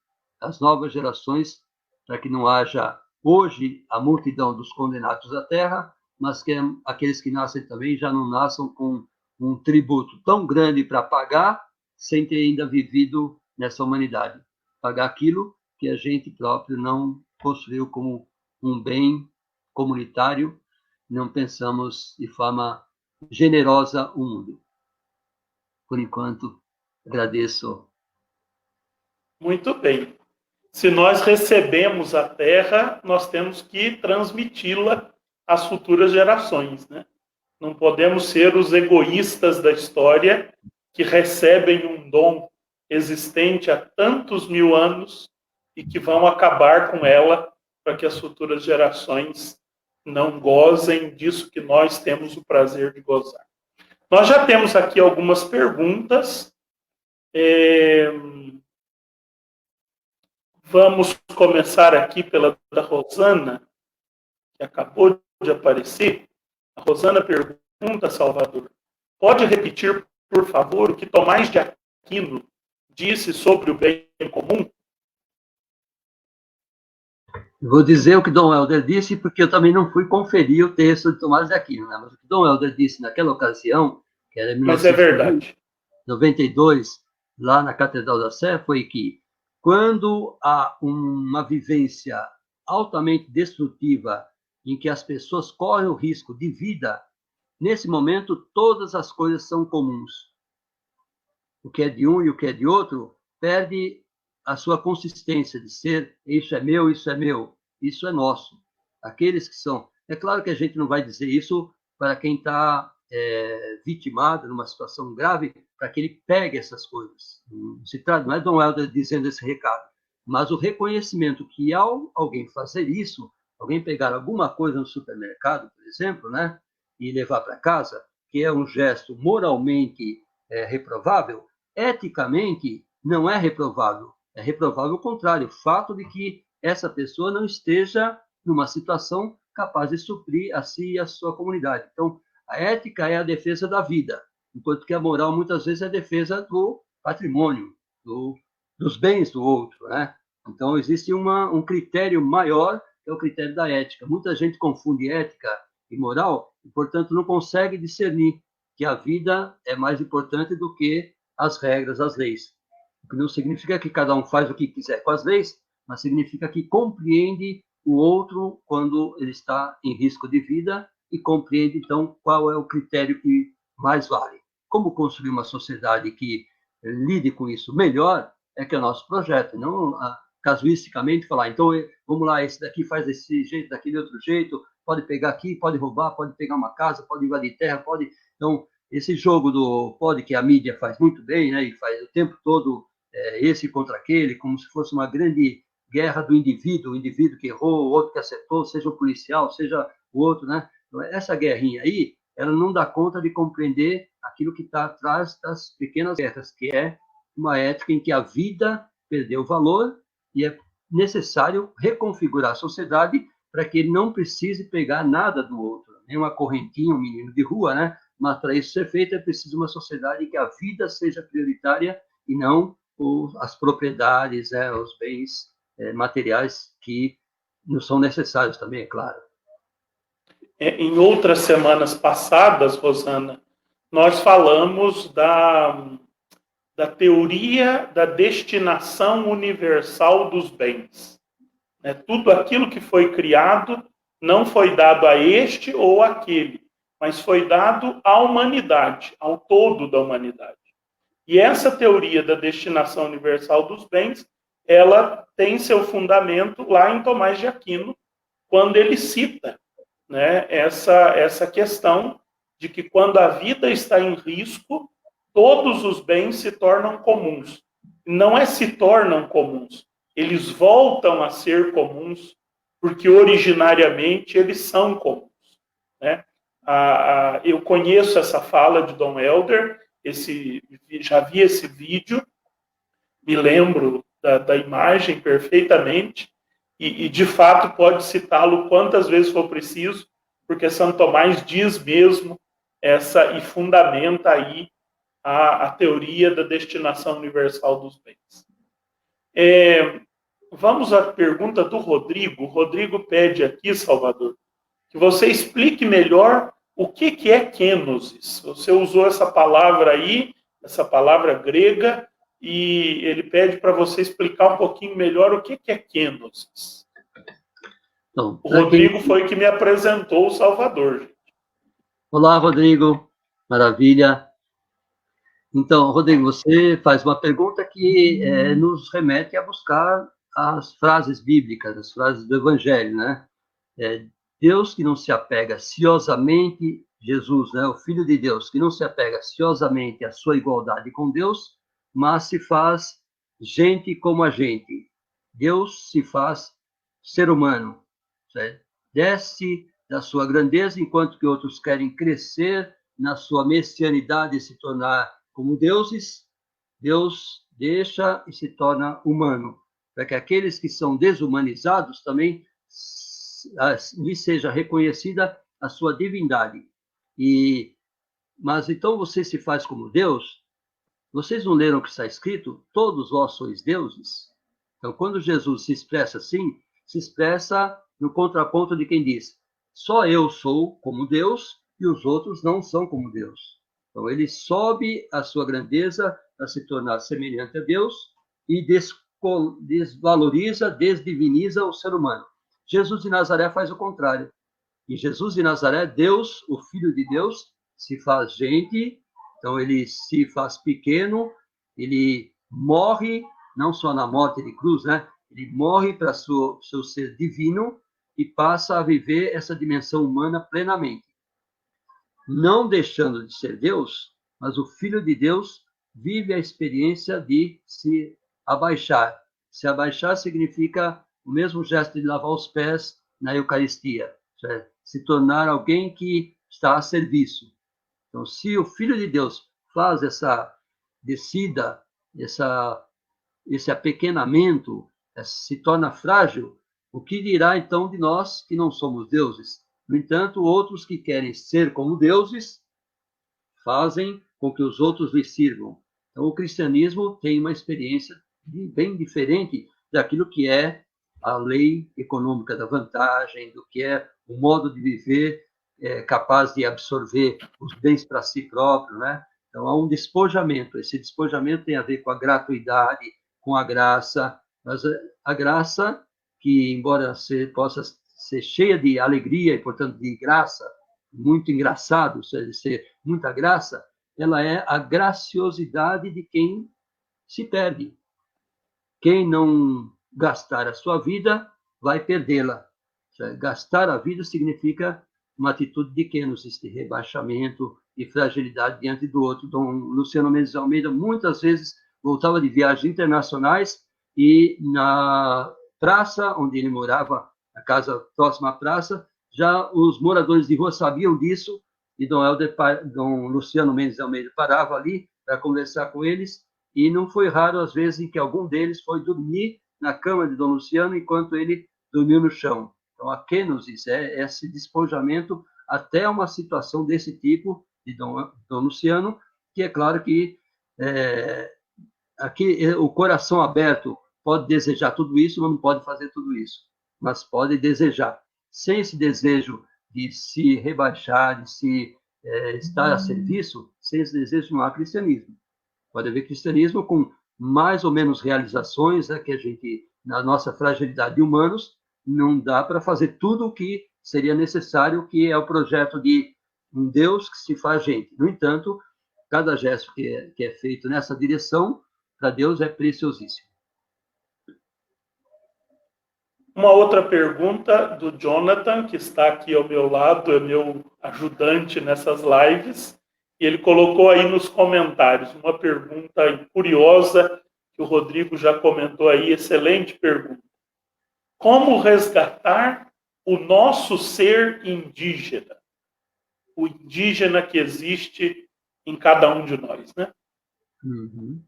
B: as novas gerações, para que não haja hoje a multidão dos condenados à terra, mas que aqueles que nascem também já não nasçam com um tributo tão grande para pagar, sem ter ainda vivido nessa humanidade. Pagar aquilo que a gente próprio não construiu como um bem comunitário, não pensamos de forma generosa o mundo. Por enquanto, agradeço.
A: Muito bem. Se nós recebemos a terra, nós temos que transmiti-la às futuras gerações, né? Não podemos ser os egoístas da história que recebem um dom existente há tantos mil anos e que vão acabar com ela para que as futuras gerações não gozem disso que nós temos o prazer de gozar. Nós já temos aqui algumas perguntas. Vamos começar aqui pela da Rosana, que acabou de aparecer. A Rosana pergunta, Salvador, pode repetir, por favor, o que Tomás de Aquino disse sobre o bem comum?
B: Vou dizer o que Dom Helder disse, porque eu também não fui conferir o texto de Tomás de Aquino, né? Mas o que Dom Helder disse naquela ocasião, que era em
A: Mas é verdade.
B: 1992, lá na Catedral da Sé, foi que quando há uma vivência altamente destrutiva, em que as pessoas correm o risco de vida, nesse momento todas as coisas são comuns. O que é de um e o que é de outro perde a sua consistência de ser isso é meu, isso é nosso. Aqueles que são... É claro que a gente não vai dizer isso para quem está vitimado numa situação grave, para que ele pegue essas coisas. Se trata, não é Dom Helder dizendo esse recado, mas o reconhecimento que ao alguém fazer isso, alguém pegar alguma coisa no supermercado, por exemplo, né, e levar para casa, que é um gesto moralmente reprovável, eticamente não é reprovável. É reprovável o contrário, o fato de que essa pessoa não esteja numa situação capaz de suprir a si e a sua comunidade. Então, a ética é a defesa da vida, enquanto que a moral, muitas vezes, é a defesa do patrimônio, dos bens do outro, né? Então, existe um critério maior, que é o critério da ética. Muita gente confunde ética e moral, e, portanto, não consegue discernir que a vida é mais importante do que as regras, as leis. O que não significa que cada um faz o que quiser com as leis, mas significa que compreende o outro quando ele está em risco de vida e compreende, então, qual é o critério que mais vale. Como construir uma sociedade que lide com isso melhor é que é o nosso projeto, não casuisticamente falar, então, vamos lá, esse daqui faz desse jeito, daquele outro jeito, pode pegar aqui, pode roubar, pode pegar uma casa, pode invadir terra, pode... Então, esse jogo do pode que a mídia faz muito bem, né, e faz o tempo todo esse contra aquele, como se fosse uma grande guerra do indivíduo, o indivíduo que errou, o outro que acertou, seja o policial, seja o outro, né? Então, essa guerrinha aí, ela não dá conta de compreender aquilo que está atrás das pequenas guerras, que é uma ética em que a vida perdeu valor e é necessário reconfigurar a sociedade para que ele não precise pegar nada do outro, nem uma correntinha, um menino de rua, né? Mas para isso ser feito é preciso uma sociedade em que a vida seja prioritária e não as propriedades, os bens materiais que não são necessários também, é claro.
A: Em outras semanas passadas, Rosana, nós falamos da teoria da destinação universal dos bens. Tudo aquilo que foi criado não foi dado a este ou aquele, mas foi dado à humanidade, ao todo da humanidade. E essa teoria da destinação universal dos bens, ela tem seu fundamento lá em Tomás de Aquino, quando ele cita, né, essa questão de que quando a vida está em risco, todos os bens se tornam comuns. Não é se tornam comuns, eles voltam a ser comuns, porque originariamente eles são comuns, né? Eu conheço essa fala de Dom Helder, já vi esse vídeo, me lembro da imagem perfeitamente, e de fato pode citá-lo quantas vezes for preciso, porque Santo Tomás diz mesmo e fundamenta aí a teoria da destinação universal dos bens. Vamos à pergunta do Rodrigo. O Rodrigo pede aqui, Salvador, que você explique melhor o que é kenosis. Você usou essa palavra aí, essa palavra grega, e ele pede para você explicar um pouquinho melhor o que é kenosis.
B: Então,
A: o Rodrigo foi que me apresentou o Salvador, gente.
B: Olá, Rodrigo. Maravilha. Então, Rodrigo, você faz uma pergunta que nos remete a buscar as frases bíblicas, as frases do Evangelho, né? Deus que não se apega ciosamente, Jesus, né, o Filho de Deus, que não se apega ciosamente à sua igualdade com Deus, mas se faz gente como a gente. Deus se faz ser humano, certo? Desce da sua grandeza, enquanto que outros querem crescer na sua messianidade e se tornar como deuses, Deus deixa e se torna humano, para que aqueles que são desumanizados também lhe seja reconhecida a sua divindade. Mas então você se faz como Deus? Vocês não leram o que está escrito? Todos vós sois deuses. Então, quando Jesus se expressa assim, se expressa no contraponto de quem diz: só eu sou como Deus e os outros não são como Deus. Então, ele sobe a sua grandeza para se tornar semelhante a Deus e desvaloriza, desdiviniza o ser humano. Jesus de Nazaré faz o contrário. E Jesus de Nazaré, Deus, o Filho de Deus, se faz gente, então ele se faz pequeno, ele morre, não só na morte de cruz, né? Ele morre para seu ser divino e passa a viver essa dimensão humana plenamente. Não deixando de ser Deus, mas o Filho de Deus vive a experiência de se abaixar. Se abaixar significa o mesmo gesto de lavar os pés na Eucaristia, certo? Se tornar alguém que está a serviço. Então, se o Filho de Deus faz essa descida, esse apequenamento, se torna frágil, o que dirá então de nós que não somos deuses? No entanto, outros que querem ser como deuses fazem com que os outros lhe sirvam. Então, o cristianismo tem uma experiência bem diferente daquilo que é a lei econômica da vantagem, do que é o modo de viver capaz de absorver os bens para si próprio, né? Então, há um despojamento. Esse despojamento tem a ver com a gratuidade, com a graça, mas a graça, que embora possa ser cheia de alegria e, portanto, de graça, muito engraçado, ser muita graça, ela é a graciosidade de quem se perde. Quem não gastar a sua vida vai perdê-la. Gastar a vida significa uma atitude de kenosis, de rebaixamento e fragilidade diante do outro. Dom Luciano Mendes de Almeida muitas vezes voltava de viagens internacionais e na praça onde ele morava, a casa próxima à praça, já os moradores de rua sabiam disso e Dom Luciano Mendes de Almeida parava ali para conversar com eles e não foi raro às vezes em que algum deles foi dormir na cama de Dom Luciano enquanto ele dormiu no chão. Então, a kenosis é esse despojamento até uma situação desse tipo de Dom Luciano, que é claro que aqui o coração aberto pode desejar tudo isso, mas não pode fazer tudo isso. Mas pode desejar. Sem esse desejo de se rebaixar, de se estar a serviço, sem esse desejo não há cristianismo. Pode haver cristianismo com mais ou menos realizações, que a gente, na nossa fragilidade de humanos, não dá para fazer tudo o que seria necessário, que é o projeto de um Deus que se faz gente. No entanto, cada gesto que é feito nessa direção, para Deus é preciosíssimo.
A: Uma outra pergunta do Jonathan, que está aqui ao meu lado, é meu ajudante nessas lives, e ele colocou aí nos comentários uma pergunta curiosa, que o Rodrigo já comentou aí, excelente pergunta. Como resgatar o nosso ser indígena? O indígena que existe em cada um de nós, né?
B: Uhum.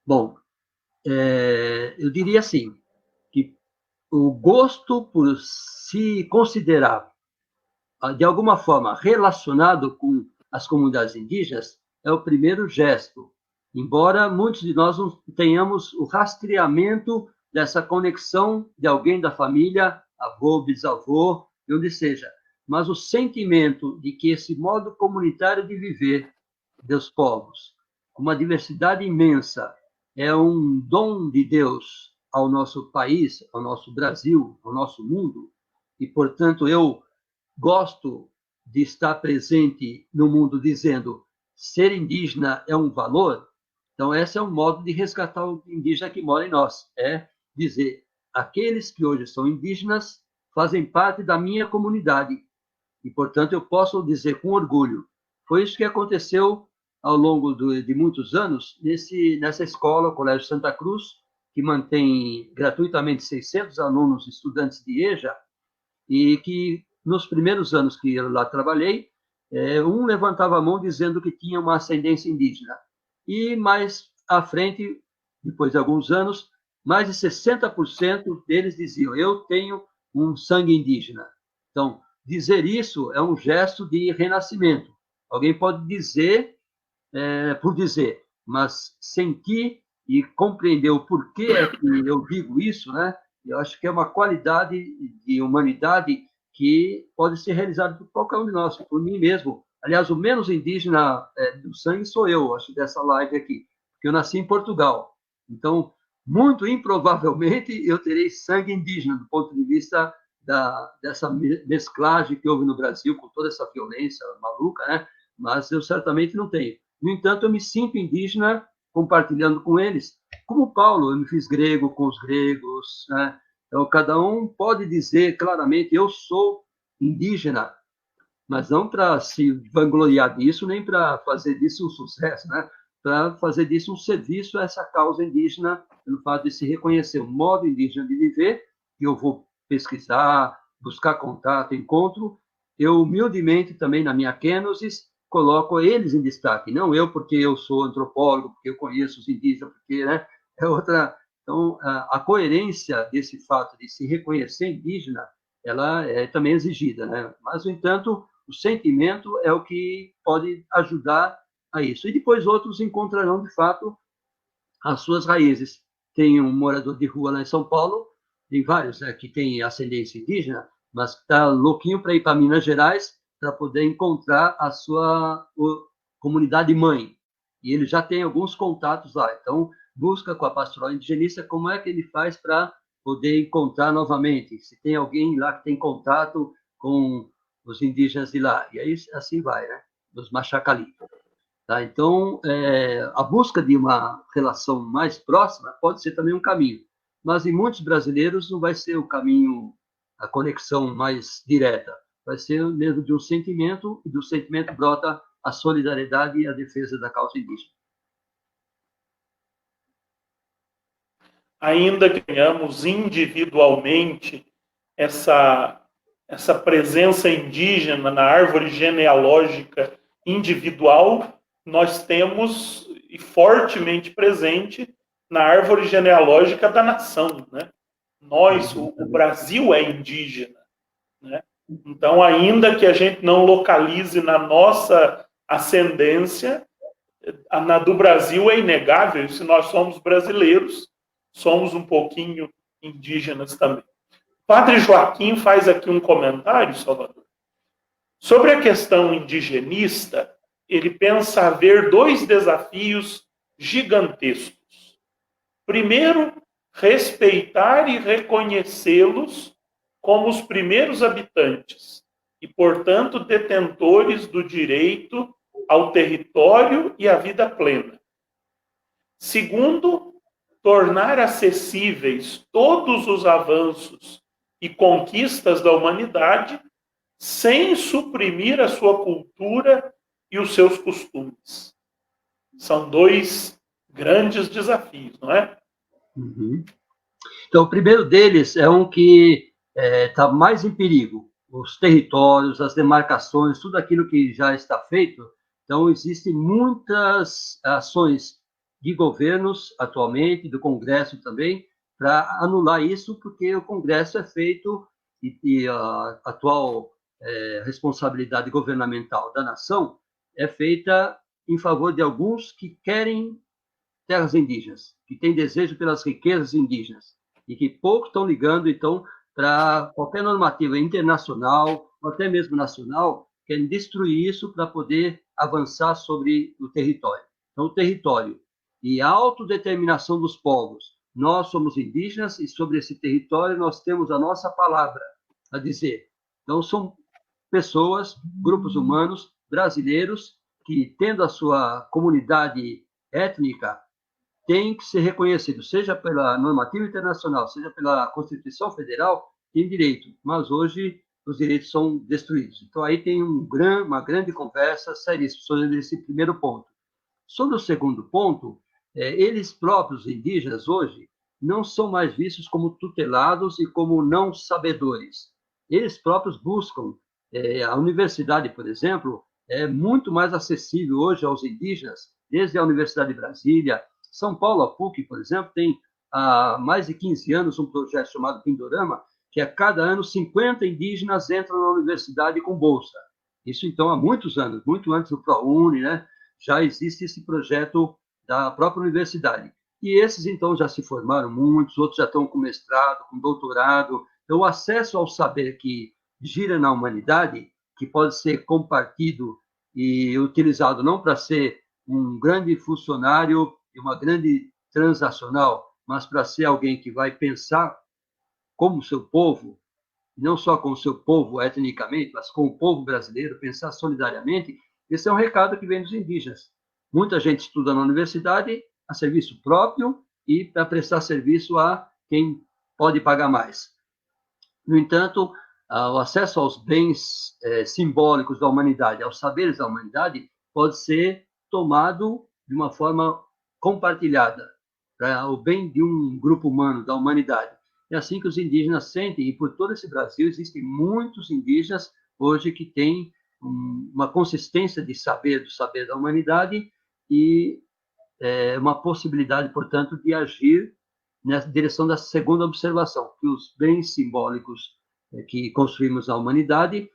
B: Bom, eu diria assim, que o gosto por se considerar de alguma forma, relacionado com as comunidades indígenas, é o primeiro gesto. Embora muitos de nós não tenhamos o rastreamento dessa conexão de alguém da família, avô, bisavô, de onde seja. Mas o sentimento de que esse modo comunitário de viver dos povos, com uma diversidade imensa, é um dom de Deus ao nosso país, ao nosso Brasil, ao nosso mundo, e, portanto, eu gosto de estar presente no mundo dizendo ser indígena é um valor. Então, esse é um modo de resgatar o indígena que mora em nós, é dizer, aqueles que hoje são indígenas fazem parte da minha comunidade, e, portanto, eu posso dizer com orgulho. Foi isso que aconteceu ao longo de muitos anos nessa escola, o Colégio Santa Cruz, que mantém gratuitamente 600 alunos estudantes de EJA, e que, nos primeiros anos que eu lá trabalhei, um levantava a mão dizendo que tinha uma ascendência indígena. E mais à frente, depois de alguns anos, mais de 60% deles diziam, eu tenho um sangue indígena. Então, dizer isso é um gesto de renascimento. Alguém pode dizer por dizer, mas sentir e compreender o porquê é que eu digo isso, né? Eu acho que é uma qualidade de humanidade que pode ser realizada por qualquer um de nós, por mim mesmo. Aliás, o menos indígena do sangue sou eu, acho, dessa live aqui, porque eu nasci em Portugal. Então, muito improvavelmente, eu terei sangue indígena, do ponto de vista dessa mesclagem que houve no Brasil, com toda essa violência maluca, né? Mas eu certamente não tenho. No entanto, eu me sinto indígena compartilhando com eles. Como Paulo, eu me fiz grego com os gregos, né? Então, cada um pode dizer claramente, eu sou indígena, mas não para se vangloriar disso, nem para fazer disso um sucesso, né? Para fazer disso um serviço a essa causa indígena, pelo fato de se reconhecer um modo indígena de viver, que eu vou pesquisar, buscar contato, encontro. Eu, humildemente, também na minha kenosis, coloco eles em destaque, não eu, porque eu sou antropólogo, porque eu conheço os indígenas, porque, né? É outra. Então, a coerência desse fato de se reconhecer indígena, ela é também exigida, né? Mas, no entanto, o sentimento é o que pode ajudar a isso. E depois outros encontrarão, de fato, as suas raízes. Tem um morador de rua lá em São Paulo, tem vários, né, que tem ascendência indígena, mas está louquinho para ir para Minas Gerais para poder encontrar a sua comunidade mãe. E ele já tem alguns contatos lá. Então, busca com a pastoral indigenista como é que ele faz para poder encontrar novamente. Se tem alguém lá que tem contato com os indígenas de lá. E aí, assim vai, né? Dos Machacali. Tá? Então, a busca de uma relação mais próxima pode ser também um caminho. Mas, em muitos brasileiros, não vai ser o caminho, a conexão mais direta. Vai ser mesmo de um sentimento, e do sentimento brota a solidariedade e a defesa da causa indígena.
A: Ainda que tenhamos individualmente essa presença indígena na árvore genealógica individual, nós temos e fortemente presente na árvore genealógica da nação, né? Nós, o Brasil é indígena, né? Então, ainda que a gente não localize na nossa ascendência, na do Brasil é inegável, se nós somos brasileiros, somos um pouquinho indígenas também. Padre Joaquim faz aqui um comentário, Salvador, sobre a questão indigenista. Ele pensa haver dois desafios gigantescos. Primeiro, respeitar e reconhecê-los como os primeiros habitantes e, portanto, detentores do direito ao território e à vida plena. Segundo, tornar acessíveis todos os avanços e conquistas da humanidade sem suprimir a sua cultura e os seus costumes. São dois grandes desafios, não é?
B: Uhum. Então, o primeiro deles é um que está mais em perigo. Os territórios, as demarcações, tudo aquilo que já está feito. Então, existem muitas ações de governos atualmente, do Congresso também, para anular isso, porque o Congresso é feito e a atual responsabilidade governamental da nação é feita em favor de alguns que querem terras indígenas, que têm desejo pelas riquezas indígenas, e que pouco estão ligando, então, para qualquer normativa internacional, ou até mesmo nacional, querem destruir isso para poder avançar sobre o território. Então, o território e a autodeterminação dos povos. Nós somos indígenas e sobre esse território nós temos a nossa palavra a dizer. Então, são pessoas, grupos humanos, brasileiros, que, tendo a sua comunidade étnica, têm que ser reconhecidos, seja pela normativa internacional, seja pela Constituição Federal, tem direito, mas hoje os direitos são destruídos. Então, aí tem uma grande conversa seríssima sobre esse primeiro ponto. Sobre o segundo ponto, eles próprios, indígenas, hoje, não são mais vistos como tutelados e como não sabedores. Eles próprios buscam. A universidade, por exemplo, é muito mais acessível hoje aos indígenas, desde a Universidade de Brasília. São Paulo, a PUC, por exemplo, tem há mais de 15 anos um projeto chamado Pindorama, que a cada ano 50 indígenas entram na universidade com bolsa. Isso, então, há muitos anos, muito antes do ProUni, né? Já existe esse projeto da própria universidade. E esses, então, já se formaram muitos, outros já estão com mestrado, com doutorado. Então, o acesso ao saber que gira na humanidade, que pode ser compartido e utilizado não para ser um grande funcionário e uma grande transacional, mas para ser alguém que vai pensar como o seu povo, não só com o seu povo etnicamente, mas com o povo brasileiro, pensar solidariamente. Esse é um recado que vem dos indígenas. Muita gente estuda na universidade a serviço próprio e para prestar serviço a quem pode pagar mais. No entanto, o acesso aos bens simbólicos da humanidade, aos saberes da humanidade, pode ser tomado de uma forma compartilhada para o bem de um grupo humano, da humanidade. É assim que os indígenas sentem, e por todo esse Brasil existem muitos indígenas hoje que têm uma consistência de saber, do saber da humanidade, e uma possibilidade, portanto, de agir na direção da segunda observação, que os bens simbólicos que construímos na humanidade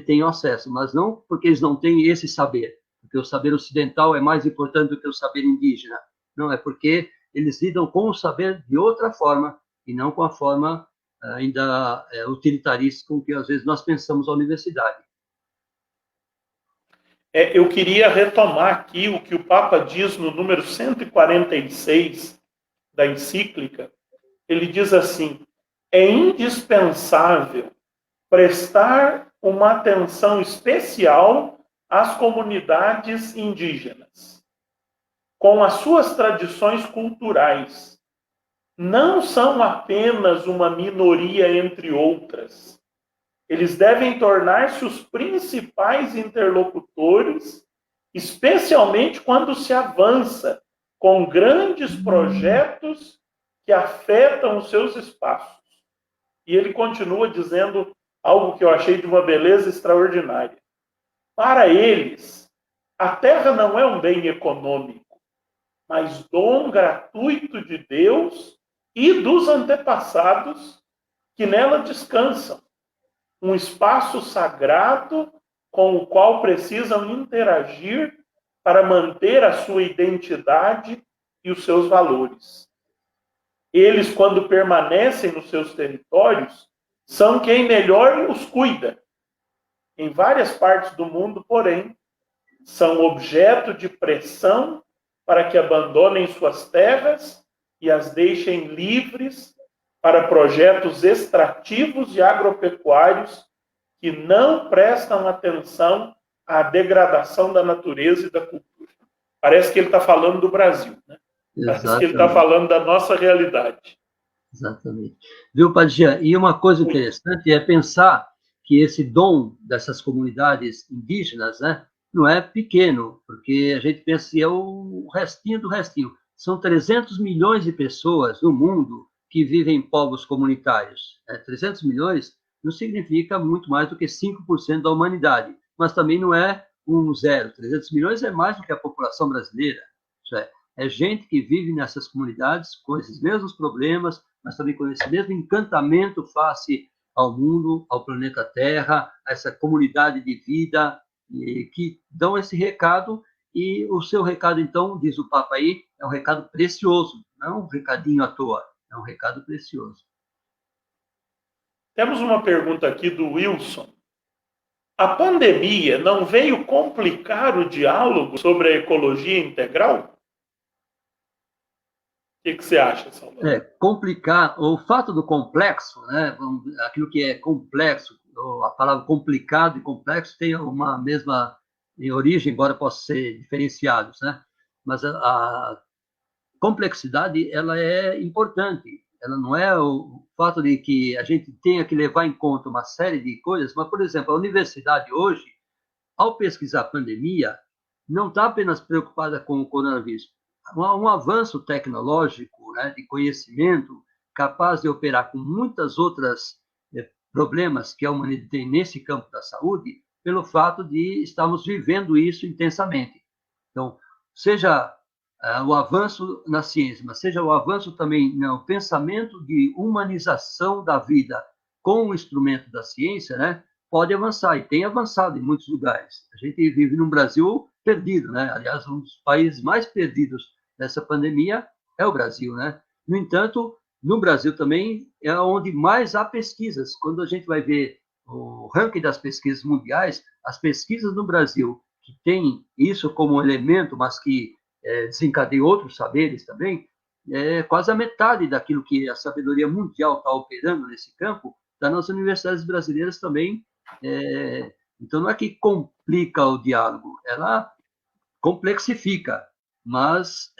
B: tenham acesso, mas não porque eles não têm esse saber, porque o saber ocidental é mais importante do que o saber indígena. Não, é porque eles lidam com o saber de outra forma, e não com a forma ainda utilitarista com que, às vezes, nós pensamos a universidade.
A: Eu queria retomar aqui o que o Papa diz no número 146 da encíclica. Ele diz assim: é indispensável prestar uma atenção especial às comunidades indígenas, com as suas tradições culturais. Não são apenas uma minoria entre outras. Eles devem tornar-se os principais interlocutores, especialmente quando se avança com grandes projetos que afetam os seus espaços. E ele continua dizendo algo que eu achei de uma beleza extraordinária. Para eles, a terra não é um bem econômico, mas dom gratuito de Deus e dos antepassados que nela descansam. Um espaço sagrado com o qual precisam interagir para manter a sua identidade e os seus valores. Eles, quando permanecem nos seus territórios, são quem melhor os cuida. Em várias partes do mundo, porém, são objeto de pressão para que abandonem suas terras e as deixem livres para projetos extrativos e agropecuários que não prestam atenção à degradação da natureza e da cultura. Parece que ele está falando do Brasil, né?
B: Exatamente.
A: Parece que ele está falando da nossa realidade.
B: Exatamente. Viu, Padre Jean? E uma coisa interessante é pensar que esse dom dessas comunidades indígenas, né, não é pequeno, porque a gente pensa que é o restinho do restinho. São 300 milhões de pessoas no mundo que vivem em povos comunitários. 300 milhões não significa muito mais do que 5% da humanidade, mas também não é um zero. 300 milhões é mais do que a população brasileira. Isso é gente que vive nessas comunidades com esses mesmos problemas, mas também com esse mesmo encantamento face ao mundo, ao planeta Terra, a essa comunidade de vida, que dão esse recado, e o seu recado, então, diz o Papa aí, é um recado precioso, não é um recadinho à toa, é um recado precioso.
A: Temos uma pergunta aqui do Wilson. A pandemia não veio complicar o diálogo sobre a ecologia integral? O que você acha, Salvador?
B: Complicar, o fato do complexo, né, aquilo que é complexo, a palavra complicado e complexo tem uma mesma origem, embora possam ser diferenciados, né? Mas a complexidade, ela é importante. Ela não é o fato de que a gente tenha que levar em conta uma série de coisas, mas, por exemplo, a universidade hoje, ao pesquisar a pandemia, não está apenas preocupada com o coronavírus. Um avanço tecnológico, né, de conhecimento, capaz de operar com muitas outras problemas que a humanidade tem nesse campo da saúde, pelo fato de estarmos vivendo isso intensamente. Então, seja o avanço na ciência, mas seja o avanço também no pensamento de humanização da vida com o instrumento da ciência, né, pode avançar, e tem avançado em muitos lugares. A gente vive num Brasil perdido, né? Aliás, um dos países mais perdidos nessa pandemia é o Brasil, né? No entanto, no Brasil também é onde mais há pesquisas. Quando a gente vai ver o ranking das pesquisas mundiais, as pesquisas no Brasil, que tem isso como elemento, mas que desencadeia outros saberes também, é quase a metade daquilo que a sabedoria mundial está operando nesse campo, está nas universidades brasileiras também. Então, não é que complica o diálogo, ela complexifica, mas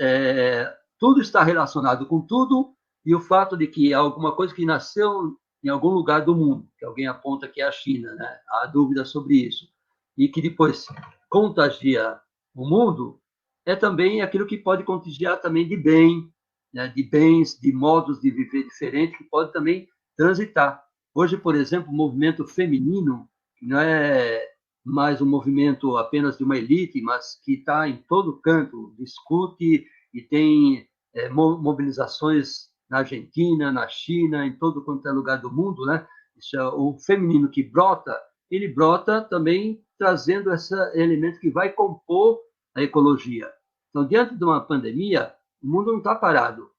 B: tudo está relacionado com tudo, e o fato de que alguma coisa que nasceu em algum lugar do mundo, que alguém aponta que é a China, né? Há dúvida sobre isso, e que depois contagia o mundo, é também aquilo que pode contagiar também de bem, né? De bens, de modos de viver diferentes, que pode também transitar. Hoje, por exemplo, o movimento feminino, que não é mais um movimento apenas de uma elite, mas que está em todo canto, discute e tem mobilizações na Argentina, na China, em todo quanto é lugar do mundo, né? Isso é o feminino que brota, ele brota também trazendo esse elemento que vai compor a ecologia. Então, diante de uma pandemia, o mundo não está parado.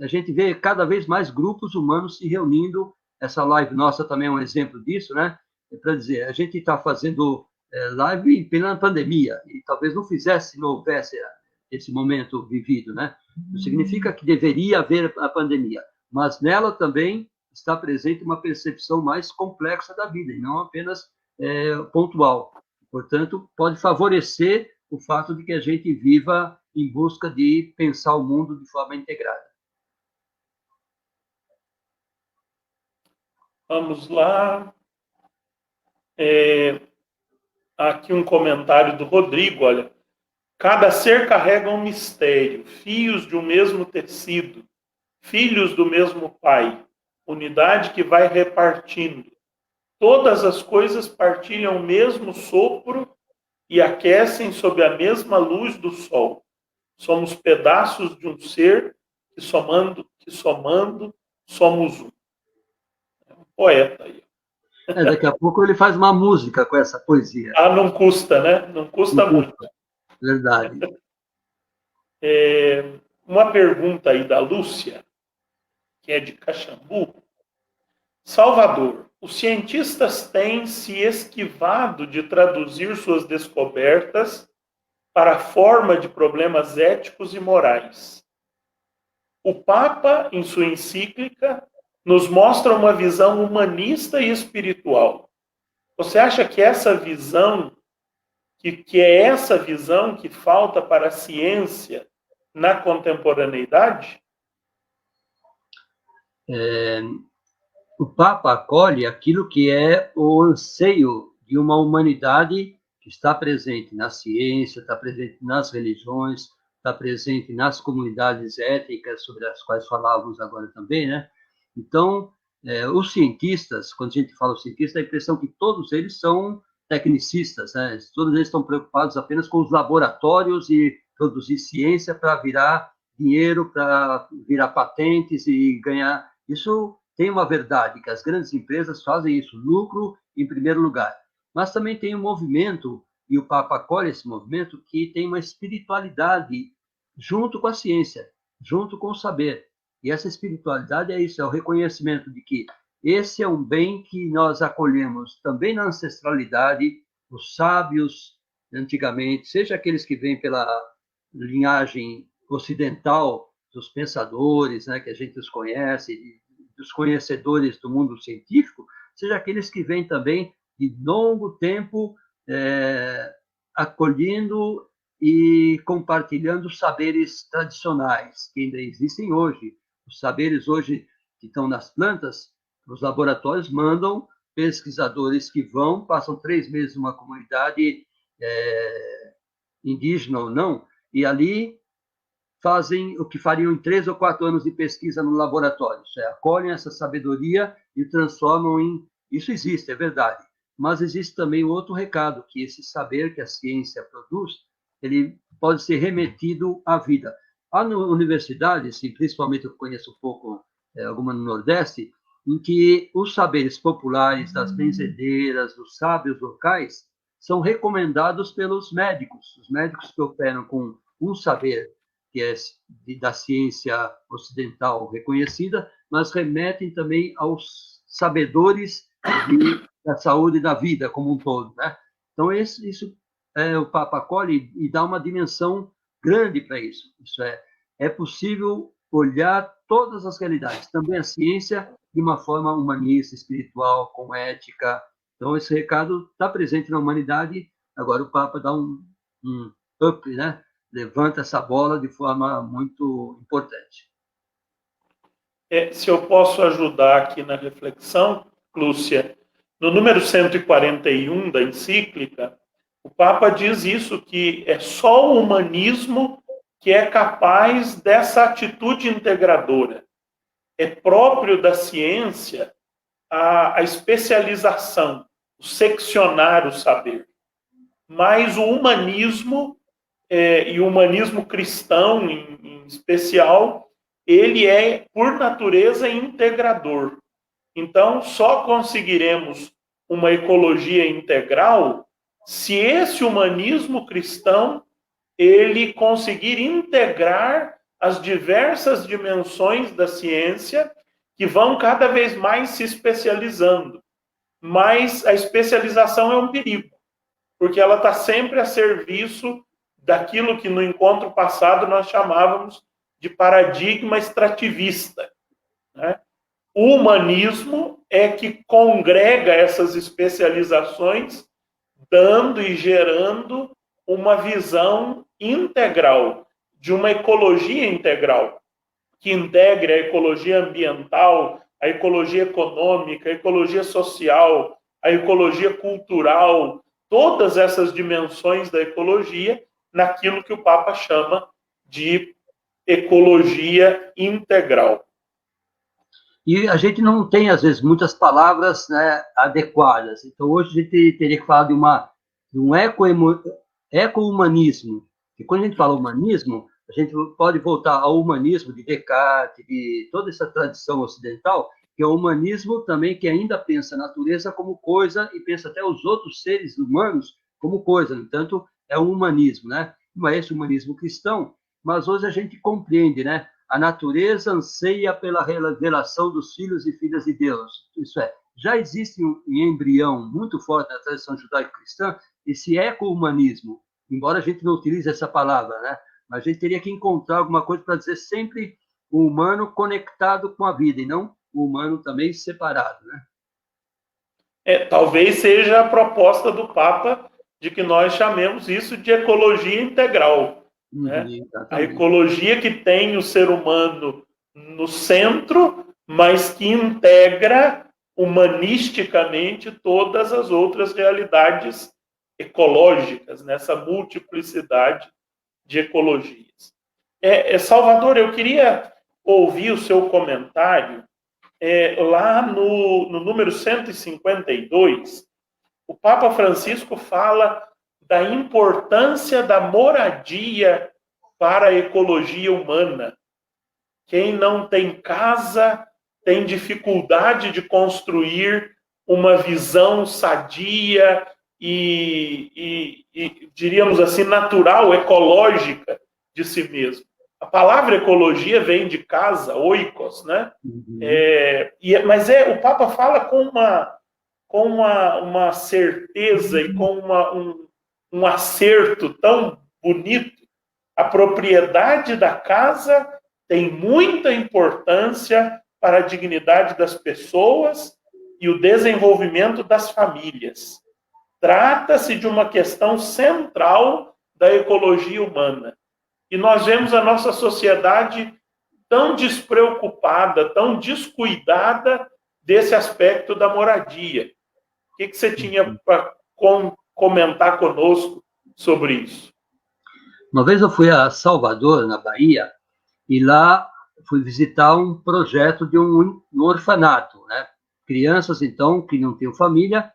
B: A gente vê cada vez mais grupos humanos se reunindo. Essa live nossa também é um exemplo disso, né? Para dizer, a gente está fazendo live em plena pandemia, e talvez não fizesse se não houvesse esse momento vivido, né? Não significa que deveria haver a pandemia, mas nela também está presente uma percepção mais complexa da vida, e não apenas pontual. Portanto, pode favorecer o fato de que a gente viva em busca de pensar o mundo de forma integrada.
A: Vamos lá. Aqui um comentário do Rodrigo, olha. Cada ser carrega um mistério, fios de um mesmo tecido, filhos do mesmo pai, unidade que vai repartindo. Todas as coisas partilham o mesmo sopro e aquecem sob a mesma luz do sol. Somos pedaços de um ser que somando somos um. É um poeta aí.
B: Daqui a pouco ele faz uma música com essa poesia.
A: Não custa, né? Não custa muito.
B: Verdade.
A: Uma pergunta aí da Lúcia, que é de Caxambu. Salvador, os cientistas têm se esquivado de traduzir suas descobertas para a forma de problemas éticos e morais. O Papa, em sua encíclica, nos mostra uma visão humanista e espiritual. Você acha que essa visão, que é essa visão que falta para a ciência na contemporaneidade?
B: O Papa acolhe aquilo que é o anseio de uma humanidade que está presente na ciência, está presente nas religiões, está presente nas comunidades étnicas, sobre as quais falávamos agora também, né? Então, os cientistas, quando a gente fala os cientistas, a impressão que todos eles são tecnicistas, né? Todos eles estão preocupados apenas com os laboratórios e produzir ciência para virar dinheiro, para virar patentes e ganhar. Isso tem uma verdade, que as grandes empresas fazem isso, lucro em primeiro lugar. Mas também tem um movimento, e o Papa acolhe esse movimento, que tem uma espiritualidade junto com a ciência, junto com o saber. E essa espiritualidade é isso, é o reconhecimento de que esse é um bem que nós acolhemos também na ancestralidade, os sábios, antigamente, seja aqueles que vêm pela linhagem ocidental dos pensadores, né, que a gente os conhece, dos conhecedores do mundo científico, seja aqueles que vêm também de longo tempo acolhendo e compartilhando saberes tradicionais que ainda existem hoje. Os saberes hoje que estão nas plantas, os laboratórios mandam pesquisadores que vão, passam 3 meses numa comunidade indígena ou não, e ali fazem o que fariam em 3 ou 4 anos de pesquisa no laboratório. Acolhem essa sabedoria e transformam em... Isso existe, é verdade. Mas existe também outro recado, que esse saber que a ciência produz, ele pode ser remetido à vida. Há universidades, principalmente eu conheço um pouco, alguma no Nordeste, em que os saberes populares, das benzedeiras, dos sábios locais, são recomendados pelos médicos. Os médicos que operam com um saber que é da ciência ocidental reconhecida, mas remetem também aos sabedores da saúde e da vida como um todo, né? Então, isso o Papa acolhe e dá uma dimensão grande para isso. Isso é possível olhar todas as realidades, também a ciência, de uma forma humanista, espiritual, com ética. Então, esse recado está presente na humanidade. Agora, o Papa dá um up, né? Levanta essa bola de forma muito importante.
A: Se eu posso ajudar aqui na reflexão, Lúcia, no número 141 da encíclica, o Papa diz isso, que é só o humanismo que é capaz dessa atitude integradora. É próprio da ciência a especialização, o seccionar o saber. Mas o humanismo, e o humanismo cristão em especial, ele é, por natureza, integrador. Então, só conseguiremos uma ecologia integral se esse humanismo cristão ele conseguir integrar as diversas dimensões da ciência que vão cada vez mais se especializando. Mas a especialização é um perigo, porque ela está sempre a serviço daquilo que no encontro passado nós chamávamos de paradigma extrativista, né? O humanismo é que congrega essas especializações, dando e gerando uma visão integral, de uma ecologia integral, que integre a ecologia ambiental, a ecologia econômica, a ecologia social, a ecologia cultural, todas essas dimensões da ecologia, naquilo que o Papa chama de ecologia integral.
B: E a gente não tem, às vezes, muitas palavras, né, adequadas. Então, hoje a gente teria que falar de um eco-humanismo. E quando a gente fala humanismo, a gente pode voltar ao humanismo de Descartes, de toda essa tradição ocidental, que é o humanismo também que ainda pensa a natureza como coisa e pensa até os outros seres humanos como coisa. No entanto, é um humanismo, né? Não é esse humanismo cristão, mas hoje a gente compreende, né? A natureza anseia pela revelação dos filhos e filhas de Deus. Isso é, já existe em embrião muito forte na tradição judaico-cristã esse eco-humanismo, embora a gente não utilize essa palavra, né? Mas a gente teria que encontrar alguma coisa para dizer sempre o humano conectado com a vida e não o humano também separado, né?
A: Talvez seja a proposta do Papa de que nós chamemos isso de ecologia integral. Né? A ecologia que tem o ser humano no centro, mas que integra humanisticamente todas as outras realidades ecológicas, nessa multiplicidade de ecologias. Salvador, eu queria ouvir o seu comentário lá no número 152, o Papa Francisco fala da importância da moradia para a ecologia humana. Quem não tem casa tem dificuldade de construir uma visão sadia e diríamos assim, natural, ecológica de si mesmo. A palavra ecologia vem de casa, oikos, né?
B: Uhum.
A: Mas o Papa fala com uma certeza e com um acerto tão bonito. A propriedade da casa tem muita importância para a dignidade das pessoas e o desenvolvimento das famílias. Trata-se de uma questão central da ecologia humana. E nós vemos a nossa sociedade tão despreocupada, tão descuidada desse aspecto da moradia. O que você tinha para comentar conosco sobre isso?
B: Uma vez eu fui a Salvador, na Bahia, e lá fui visitar um projeto de um orfanato, né? Crianças, então, que não tinham família,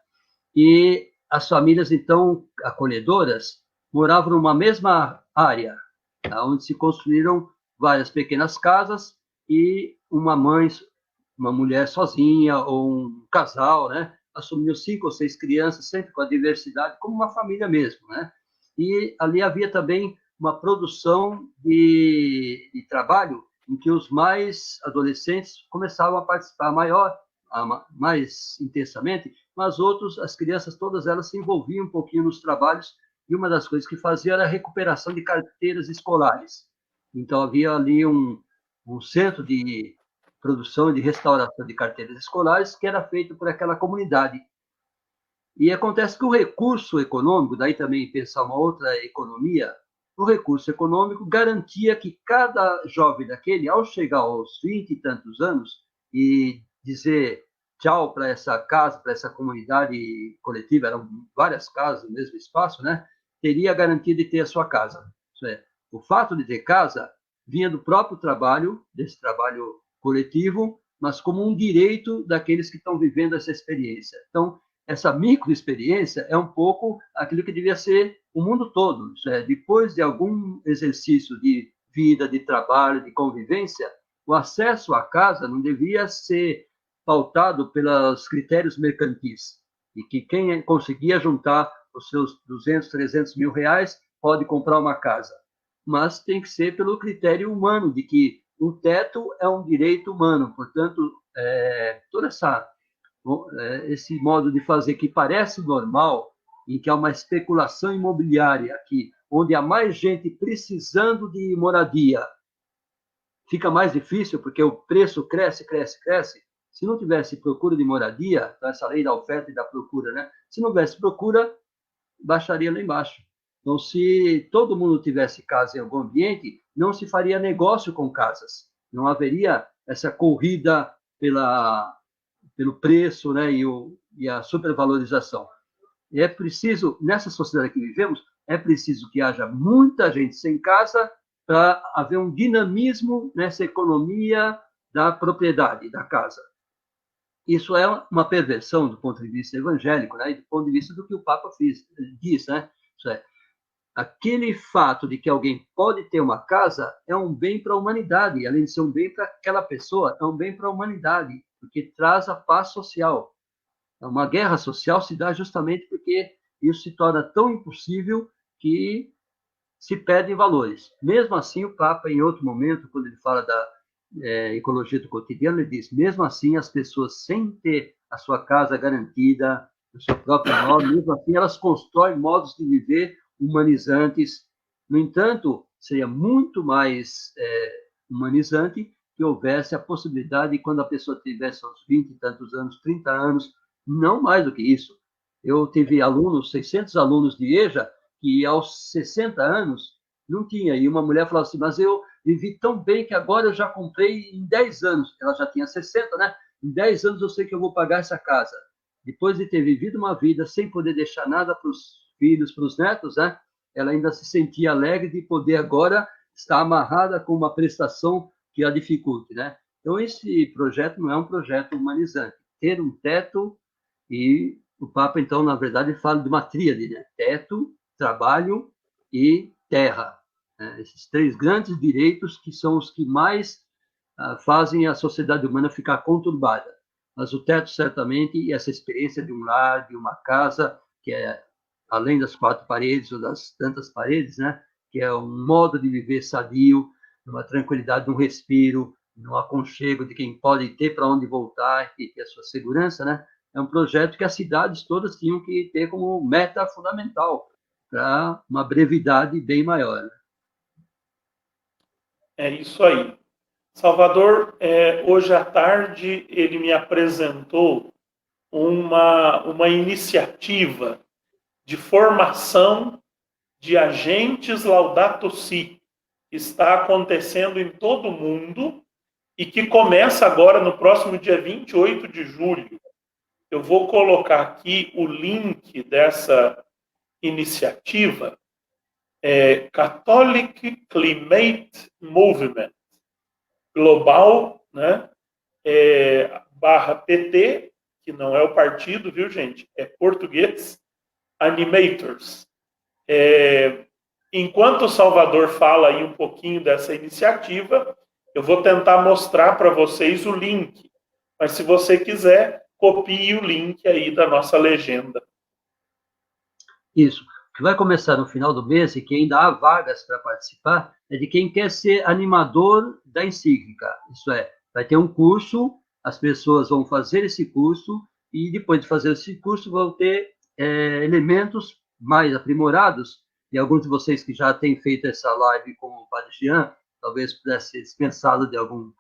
B: e as famílias, então, acolhedoras, moravam numa mesma área, onde se construíram várias pequenas casas e uma mulher sozinha ou um casal, né? Assumiu 5 ou 6 crianças, sempre com a diversidade, como uma família mesmo, né? E ali havia também uma produção de trabalho em que os mais adolescentes começavam a participar mais intensamente, mas outros, as crianças, todas elas se envolviam um pouquinho nos trabalhos, e uma das coisas que fazia era a recuperação de carteiras escolares. Então, havia ali um centro de produção e de restauração de carteiras escolares que era feito por aquela comunidade. E acontece que o recurso econômico, daí também pensar uma outra economia, o recurso econômico garantia que cada jovem daquele, ao chegar aos 20 e tantos anos e dizer tchau para essa casa, para essa comunidade coletiva, eram várias casas no mesmo espaço, né? Teria a garantia de ter a sua casa. Isso é, o fato de ter casa vinha do próprio trabalho, desse trabalho coletivo, mas como um direito daqueles que estão vivendo essa experiência. Então, essa microexperiência é um pouco aquilo que devia ser o mundo todo. Depois de algum exercício de vida, de trabalho, de convivência, o acesso à casa não devia ser pautado pelos critérios mercantis, e que quem conseguia juntar os seus 200, 300 mil reais pode comprar uma casa. Mas tem que ser pelo critério humano, de que o teto é um direito humano. Portanto, toda esse modo de fazer que parece normal, em que há uma especulação imobiliária aqui, onde há mais gente precisando de moradia, fica mais difícil porque o preço cresce, cresce, cresce. Se não tivesse procura de moradia, então essa lei da oferta e da procura, né? Se não tivesse procura, baixaria lá embaixo. Então, se todo mundo tivesse casa em algum ambiente, não se faria negócio com casas. Não haveria essa corrida pelo preço, né, e a supervalorização. E é preciso, nessa sociedade que vivemos, é preciso que haja muita gente sem casa para haver um dinamismo nessa economia da propriedade, da casa. Isso é uma perversão do ponto de vista evangélico, né, e do ponto de vista do que o Papa diz, né? Isso é, aquele fato de que alguém pode ter uma casa é um bem para a humanidade, além de ser um bem para aquela pessoa, é um bem para a humanidade, porque traz a paz social. Uma guerra social se dá justamente porque isso se torna tão impossível que se perdem valores. Mesmo assim, o Papa, em outro momento, quando ele fala da ecologia do cotidiano, ele diz, mesmo assim, as pessoas, sem ter a sua casa garantida, o seu próprio nome, mesmo assim, elas constroem modos de viver humanizantes. No entanto, seria muito mais humanizante que houvesse a possibilidade, quando a pessoa tivesse uns 20 e tantos anos, 30 anos, não mais do que isso. Eu tive alunos, 600 alunos de EJA, que aos 60 anos não tinha. E uma mulher falava assim, mas eu vivi tão bem que agora eu já comprei em 10 anos. Ela já tinha 60, né? Em 10 anos eu sei que eu vou pagar essa casa. Depois de ter vivido uma vida sem poder deixar nada para os filhos, para os netos, né? Ela ainda se sentia alegre de poder agora estar amarrada com uma prestação que a dificulte, né? Então, esse projeto não é um projeto humanizante. Ter um teto, e o Papa, então, na verdade, fala de uma tríade, né? Teto, trabalho e terra. Esses 3 grandes direitos que são os que mais fazem a sociedade humana ficar conturbada. Mas o teto, certamente, e essa experiência de um lar, de uma casa, que é além das quatro paredes ou das tantas paredes, né? Que é um modo de viver sadio, uma tranquilidade, um respiro, um aconchego de quem pode ter para onde voltar e ter a sua segurança, né? É um projeto que as cidades todas tinham que ter como meta fundamental para uma brevidade bem maior. Né?
A: É isso aí. Salvador, hoje à tarde, ele me apresentou uma iniciativa de formação de agentes Laudato Si, que está acontecendo em todo o mundo e que começa agora no próximo dia 28 de julho. Eu vou colocar aqui o link dessa iniciativa, Catholic Climate Movement Global, né? Barra PT, que não é o partido, viu, gente? É português, Animators. Enquanto o Salvador fala aí um pouquinho dessa iniciativa, eu vou tentar mostrar para vocês o link. Mas se você quiser, copie o link aí da nossa legenda.
B: Isso. O que vai começar no final do mês e que ainda há vagas para participar é de quem quer ser animador da encíclica. Isso é, vai ter um curso, as pessoas vão fazer esse curso e depois de fazer esse curso vão ter elementos mais aprimorados. E alguns de vocês que já têm feito essa live com o Padre Jean, talvez pudesse ser dispensado de algum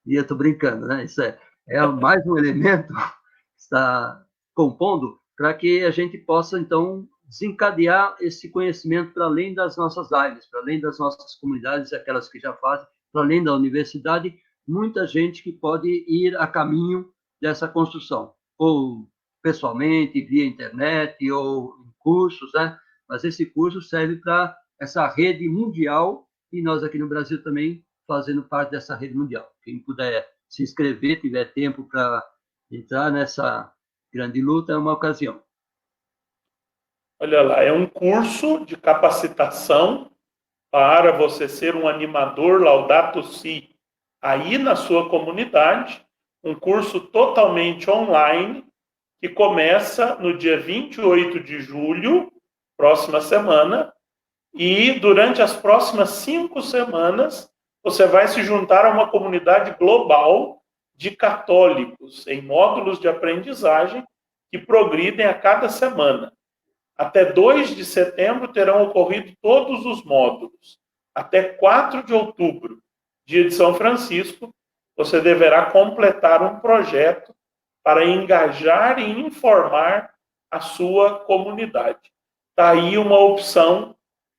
B: dia, estou brincando, né? Isso é mais um elemento que está compondo para que a gente possa, então, desencadear esse conhecimento para além das nossas lives, para além das nossas comunidades, aquelas que já fazem, para além da universidade, muita gente que pode ir a caminho dessa construção, ou pessoalmente, via internet, ou em cursos, né? Mas esse curso serve para essa rede mundial e nós aqui no Brasil também fazendo parte dessa rede mundial. Quem puder se inscrever, tiver tempo para entrar nessa grande luta, é uma ocasião.
A: Olha lá, é um curso de capacitação para você ser um animador Laudato Si aí na sua comunidade, um curso totalmente online que começa no dia 28 de julho, próxima semana, e durante as próximas 5 semanas você vai se juntar a uma comunidade global de católicos em módulos de aprendizagem que progridem a cada semana. Até 2 de setembro terão ocorrido todos os módulos. Até 4 de outubro, dia de São Francisco, você deverá completar um projeto para engajar e informar a sua comunidade. Está aí uma opção,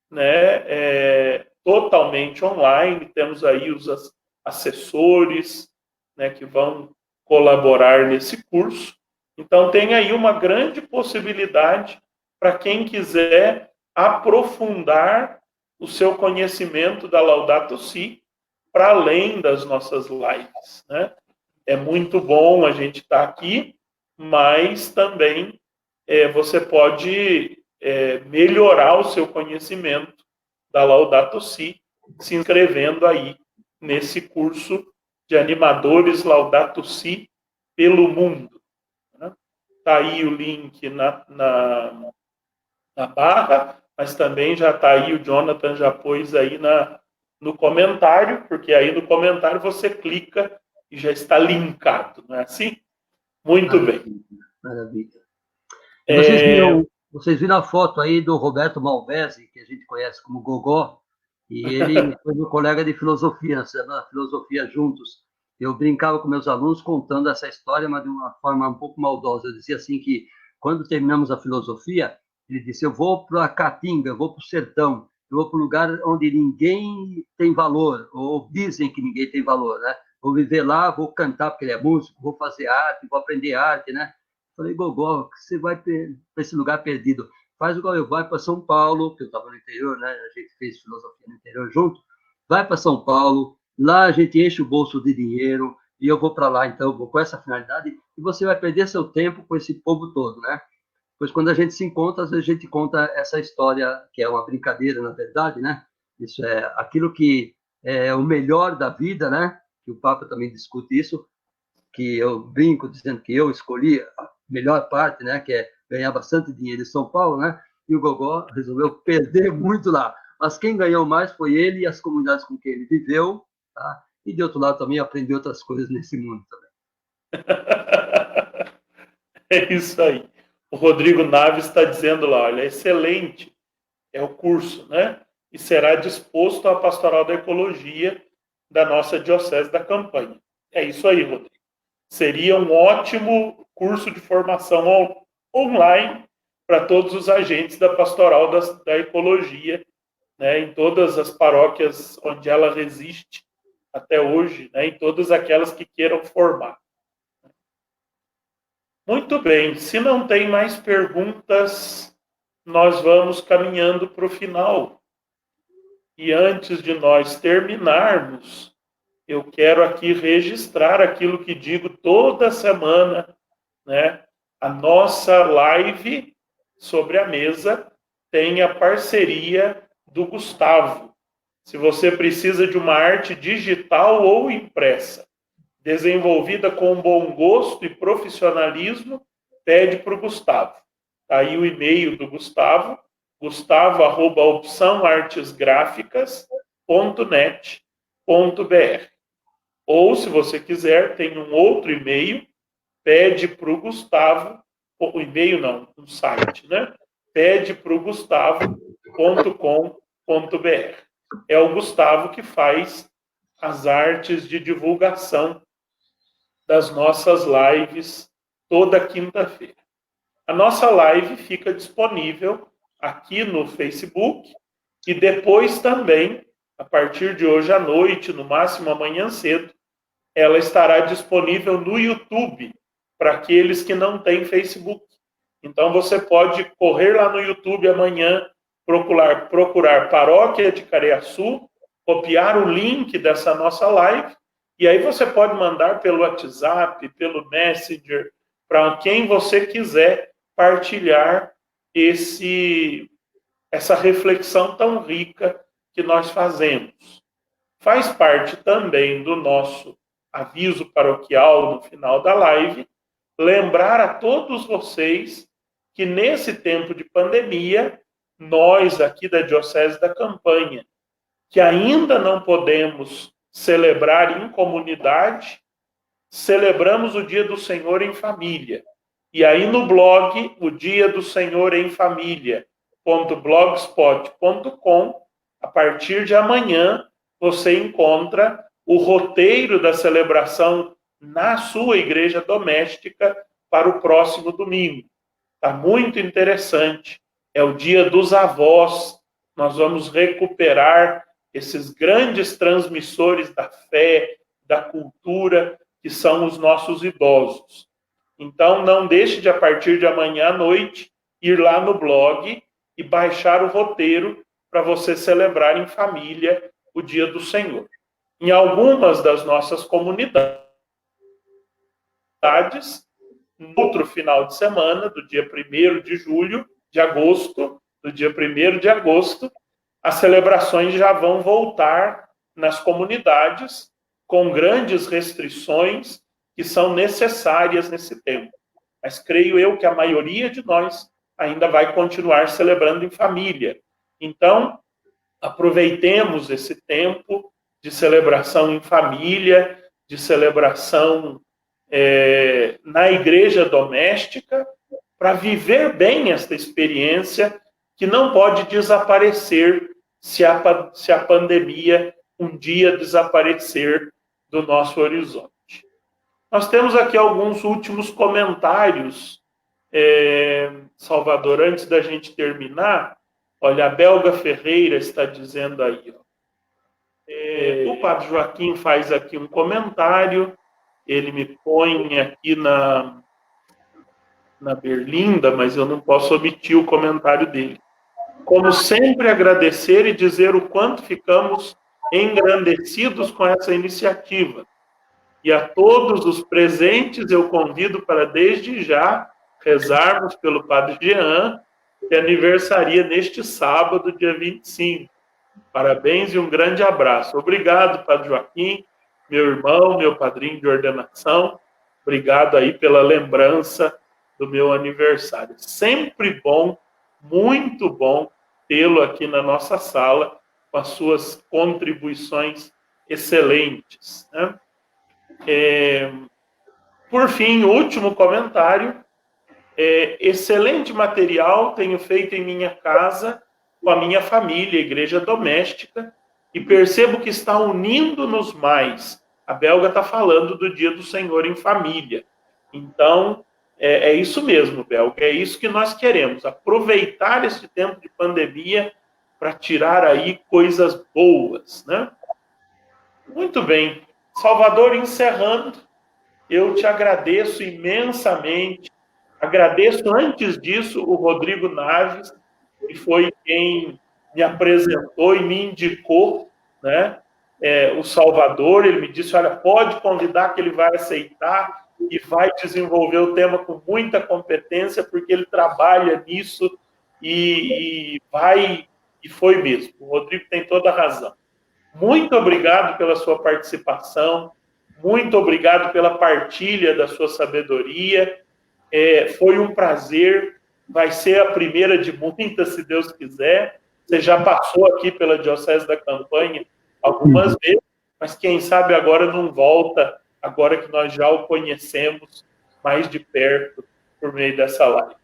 A: né, totalmente online. Temos aí os assessores, né, que vão colaborar nesse curso. Então, tem aí uma grande possibilidade para quem quiser aprofundar o seu conhecimento da Laudato Si para além das nossas lives, né? É muito bom a gente estar aqui, mas também você pode melhorar o seu conhecimento da Laudato Si se inscrevendo aí nesse curso de animadores Laudato Si pelo mundo. Está aí o link na barra, mas também já está aí, o Jonathan já pôs aí no comentário, porque aí no comentário você clica e já está linkado, não é assim? Muito
B: Maravilha,
A: bem.
B: maravilha. Vocês viram a foto aí do Roberto Malvesi, que a gente conhece como Gogó, e ele foi meu colega de filosofia, na filosofia juntos. Eu brincava com meus alunos contando essa história, mas de uma forma um pouco maldosa. Eu dizia assim que, quando terminamos a filosofia, ele disse, eu vou para a Caatinga, eu vou para o sertão, eu vou para o lugar onde ninguém tem valor, ou dizem que ninguém tem valor, né? Vou viver lá, vou cantar, porque ele é músico, vou fazer arte, vou aprender arte, né? Falei, Gogó, você vai para esse lugar perdido. Faz igual eu, vai para São Paulo, que eu estava no interior, né? A gente fez filosofia no interior junto. Vai para São Paulo, lá a gente enche o bolso de dinheiro, e eu vou para lá, então, eu vou com essa finalidade, e você vai perder seu tempo com esse povo todo, né? Pois quando a gente se encontra, às vezes a gente conta essa história, que é uma brincadeira, na verdade, né? Isso é aquilo que é o melhor da vida, né? que o Papa também discute isso, que eu brinco dizendo que eu escolhi a melhor parte, né, que é ganhar bastante dinheiro em São Paulo, né, e o Gogó resolveu perder muito lá. Mas quem ganhou mais foi ele e as comunidades com quem ele viveu, tá? E de outro lado também aprendeu outras coisas nesse mundo também.
A: É isso aí. O Rodrigo Naves está dizendo lá, olha, excelente é o curso, né? E será disposto à pastoral da ecologia da nossa Diocese da Campanha. É isso aí, Rodrigo. Seria um ótimo curso de formação online para todos os agentes da pastoral da ecologia, né, em todas as paróquias onde ela resiste até hoje, né, em todas aquelas que queiram formar. Muito bem, se não tem mais perguntas, nós vamos caminhando para o final. E antes de nós terminarmos, eu quero aqui registrar aquilo que digo toda semana, né? A nossa live sobre a mesa tem a parceria do Gustavo. Se você precisa de uma arte digital ou impressa, desenvolvida com bom gosto e profissionalismo, pede para o Gustavo. Tá aí o e-mail do Gustavo, gustavo@opçãoartesgraficas.net.br. Ou, se você quiser, tem um outro e-mail, pede para o Gustavo, o e-mail não, um site, né? Pede para o gustavo.com.br. É o Gustavo que faz as artes de divulgação das nossas lives toda quinta-feira. A nossa live fica disponível aqui no Facebook e depois também, a partir de hoje à noite, no máximo amanhã cedo, ela estará disponível no YouTube para aqueles que não têm Facebook. Então você pode correr lá no YouTube amanhã, procurar Paróquia de Careaçu, copiar o link dessa nossa live, e aí você pode mandar pelo WhatsApp, pelo Messenger, para quem você quiser partilhar essa reflexão tão rica que nós fazemos. Faz parte também do nosso aviso paroquial no final da live, lembrar a todos vocês que nesse tempo de pandemia, nós aqui da Diocese da Campanha, que ainda não podemos celebrar em comunidade, celebramos o Dia do Senhor em família. E aí no blog, o Dia do Senhor em Família.blogspot.com, a partir de amanhã, você encontra o roteiro da celebração na sua igreja doméstica para o próximo domingo. Está muito interessante. É o Dia dos Avós. Nós vamos recuperar esses grandes transmissores da fé, da cultura, que são os nossos idosos. Então, não deixe de, a partir de amanhã à noite, ir lá no blog e baixar o roteiro para você celebrar em família o Dia do Senhor. Em algumas das nossas comunidades, no outro final de semana, do dia 1º de agosto, do dia 1º de agosto, as celebrações já vão voltar nas comunidades com grandes restrições que são necessárias nesse tempo. Mas creio eu que a maioria de nós ainda vai continuar celebrando em família. Então, aproveitemos esse tempo de celebração em família, de celebração na igreja doméstica, para viver bem esta experiência que não pode desaparecer se a pandemia um dia desaparecer do nosso horizonte. Nós temos aqui alguns últimos comentários, Salvador, antes da gente terminar. Olha, a Belga Ferreira está dizendo aí, ó, o Padre Joaquim faz aqui um comentário, ele me põe aqui na berlinda, mas eu não posso omitir o comentário dele. Como sempre, agradecer e dizer o quanto ficamos engrandecidos com essa iniciativa. E a todos os presentes eu convido para, desde já, rezarmos pelo Padre Jean, que aniversaria neste sábado, dia 25. Parabéns e um grande abraço. Obrigado, Padre Joaquim. meu irmão, meu padrinho de ordenação. Obrigado aí pela lembrança do meu aniversário. Sempre bom, muito bom tê-lo aqui na nossa sala com as suas contribuições excelentes, né? Por fim, último comentário. Excelente material tenho feito em minha casa com a minha família, igreja doméstica, e percebo que está unindo-nos mais. A Belga está falando do Dia do Senhor em família. Então, é isso mesmo, Belga, é isso que nós queremos, aproveitar esse tempo de pandemia para tirar aí coisas boas, né? Muito bem. Salvador, encerrando, eu te agradeço imensamente. Agradeço, antes disso, o Rodrigo Naves, que foi quem me apresentou e me indicou, né? O Salvador. Ele me disse, olha, pode convidar que ele vai aceitar e vai desenvolver o tema com muita competência, porque ele trabalha nisso e foi mesmo. O Rodrigo tem toda a razão. Muito obrigado pela sua participação, muito obrigado pela partilha da sua sabedoria. Foi um prazer, vai ser a primeira de muitas, se Deus quiser. Você já passou aqui pela Diocese da Campanha algumas vezes, mas quem sabe agora não volta, agora que nós já o conhecemos mais de perto por meio dessa live.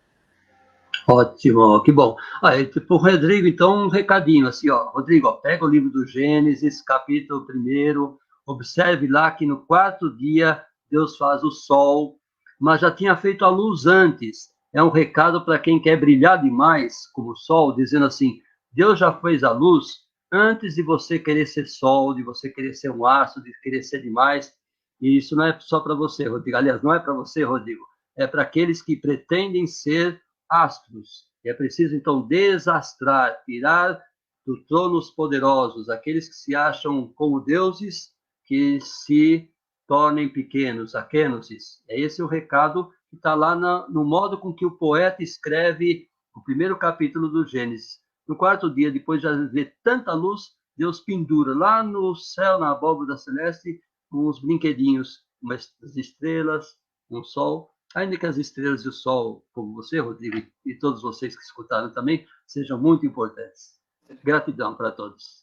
B: Ótimo, que bom. Para o Rodrigo, então, um recadinho, assim, ó. Rodrigo, ó, pega o livro do Gênesis, capítulo 1, observe lá que no 4º dia Deus faz o sol, mas já tinha feito a luz antes. É um recado para quem quer brilhar demais, como o sol, dizendo assim, Deus já fez a luz antes de você querer ser sol, de você querer ser um astro, de querer ser demais. E isso não é só para você, Rodrigo. Aliás, não é para você, Rodrigo. É para aqueles que pretendem ser astros. E é preciso, então, desastrar, tirar do trono os poderosos, aqueles que se acham como deuses, que se tornem pequenos, aquênosis. É esse o recado que está lá no modo com que o poeta escreve o 1º capítulo do Gênesis. No 4º dia, depois de ver tanta luz, Deus pendura lá no céu, na abóbora celeste, uns brinquedinhos, umas estrelas, um sol, ainda que as estrelas e o sol, como você, Rodrigo, e todos vocês que escutaram também, sejam muito importantes. Gratidão para todos.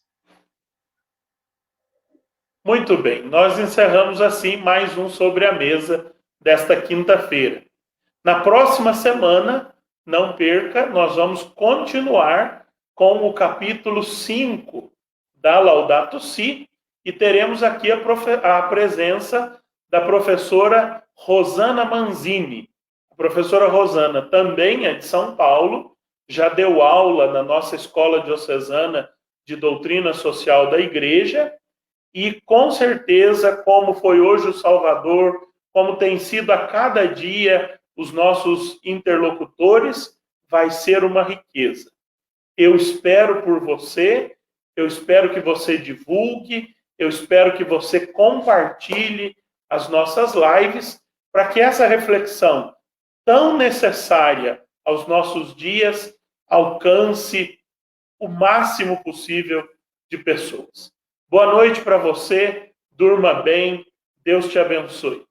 A: Muito bem, nós encerramos assim mais um Sobre a Mesa desta quinta-feira. Na próxima semana, não perca, nós vamos continuar com o capítulo 5 da Laudato Si e teremos aqui a presença da professora Rosana Manzini. A professora Rosana também é de São Paulo, já deu aula na nossa Escola Diocesana de Doutrina Social da Igreja e, com certeza, como foi hoje o Salvador, como tem sido a cada dia os nossos interlocutores, vai ser uma riqueza. Eu espero por você, eu espero que você divulgue, eu espero que você compartilhe as nossas lives, para que essa reflexão tão necessária aos nossos dias alcance o máximo possível de pessoas. Boa noite para você, durma bem, Deus te abençoe.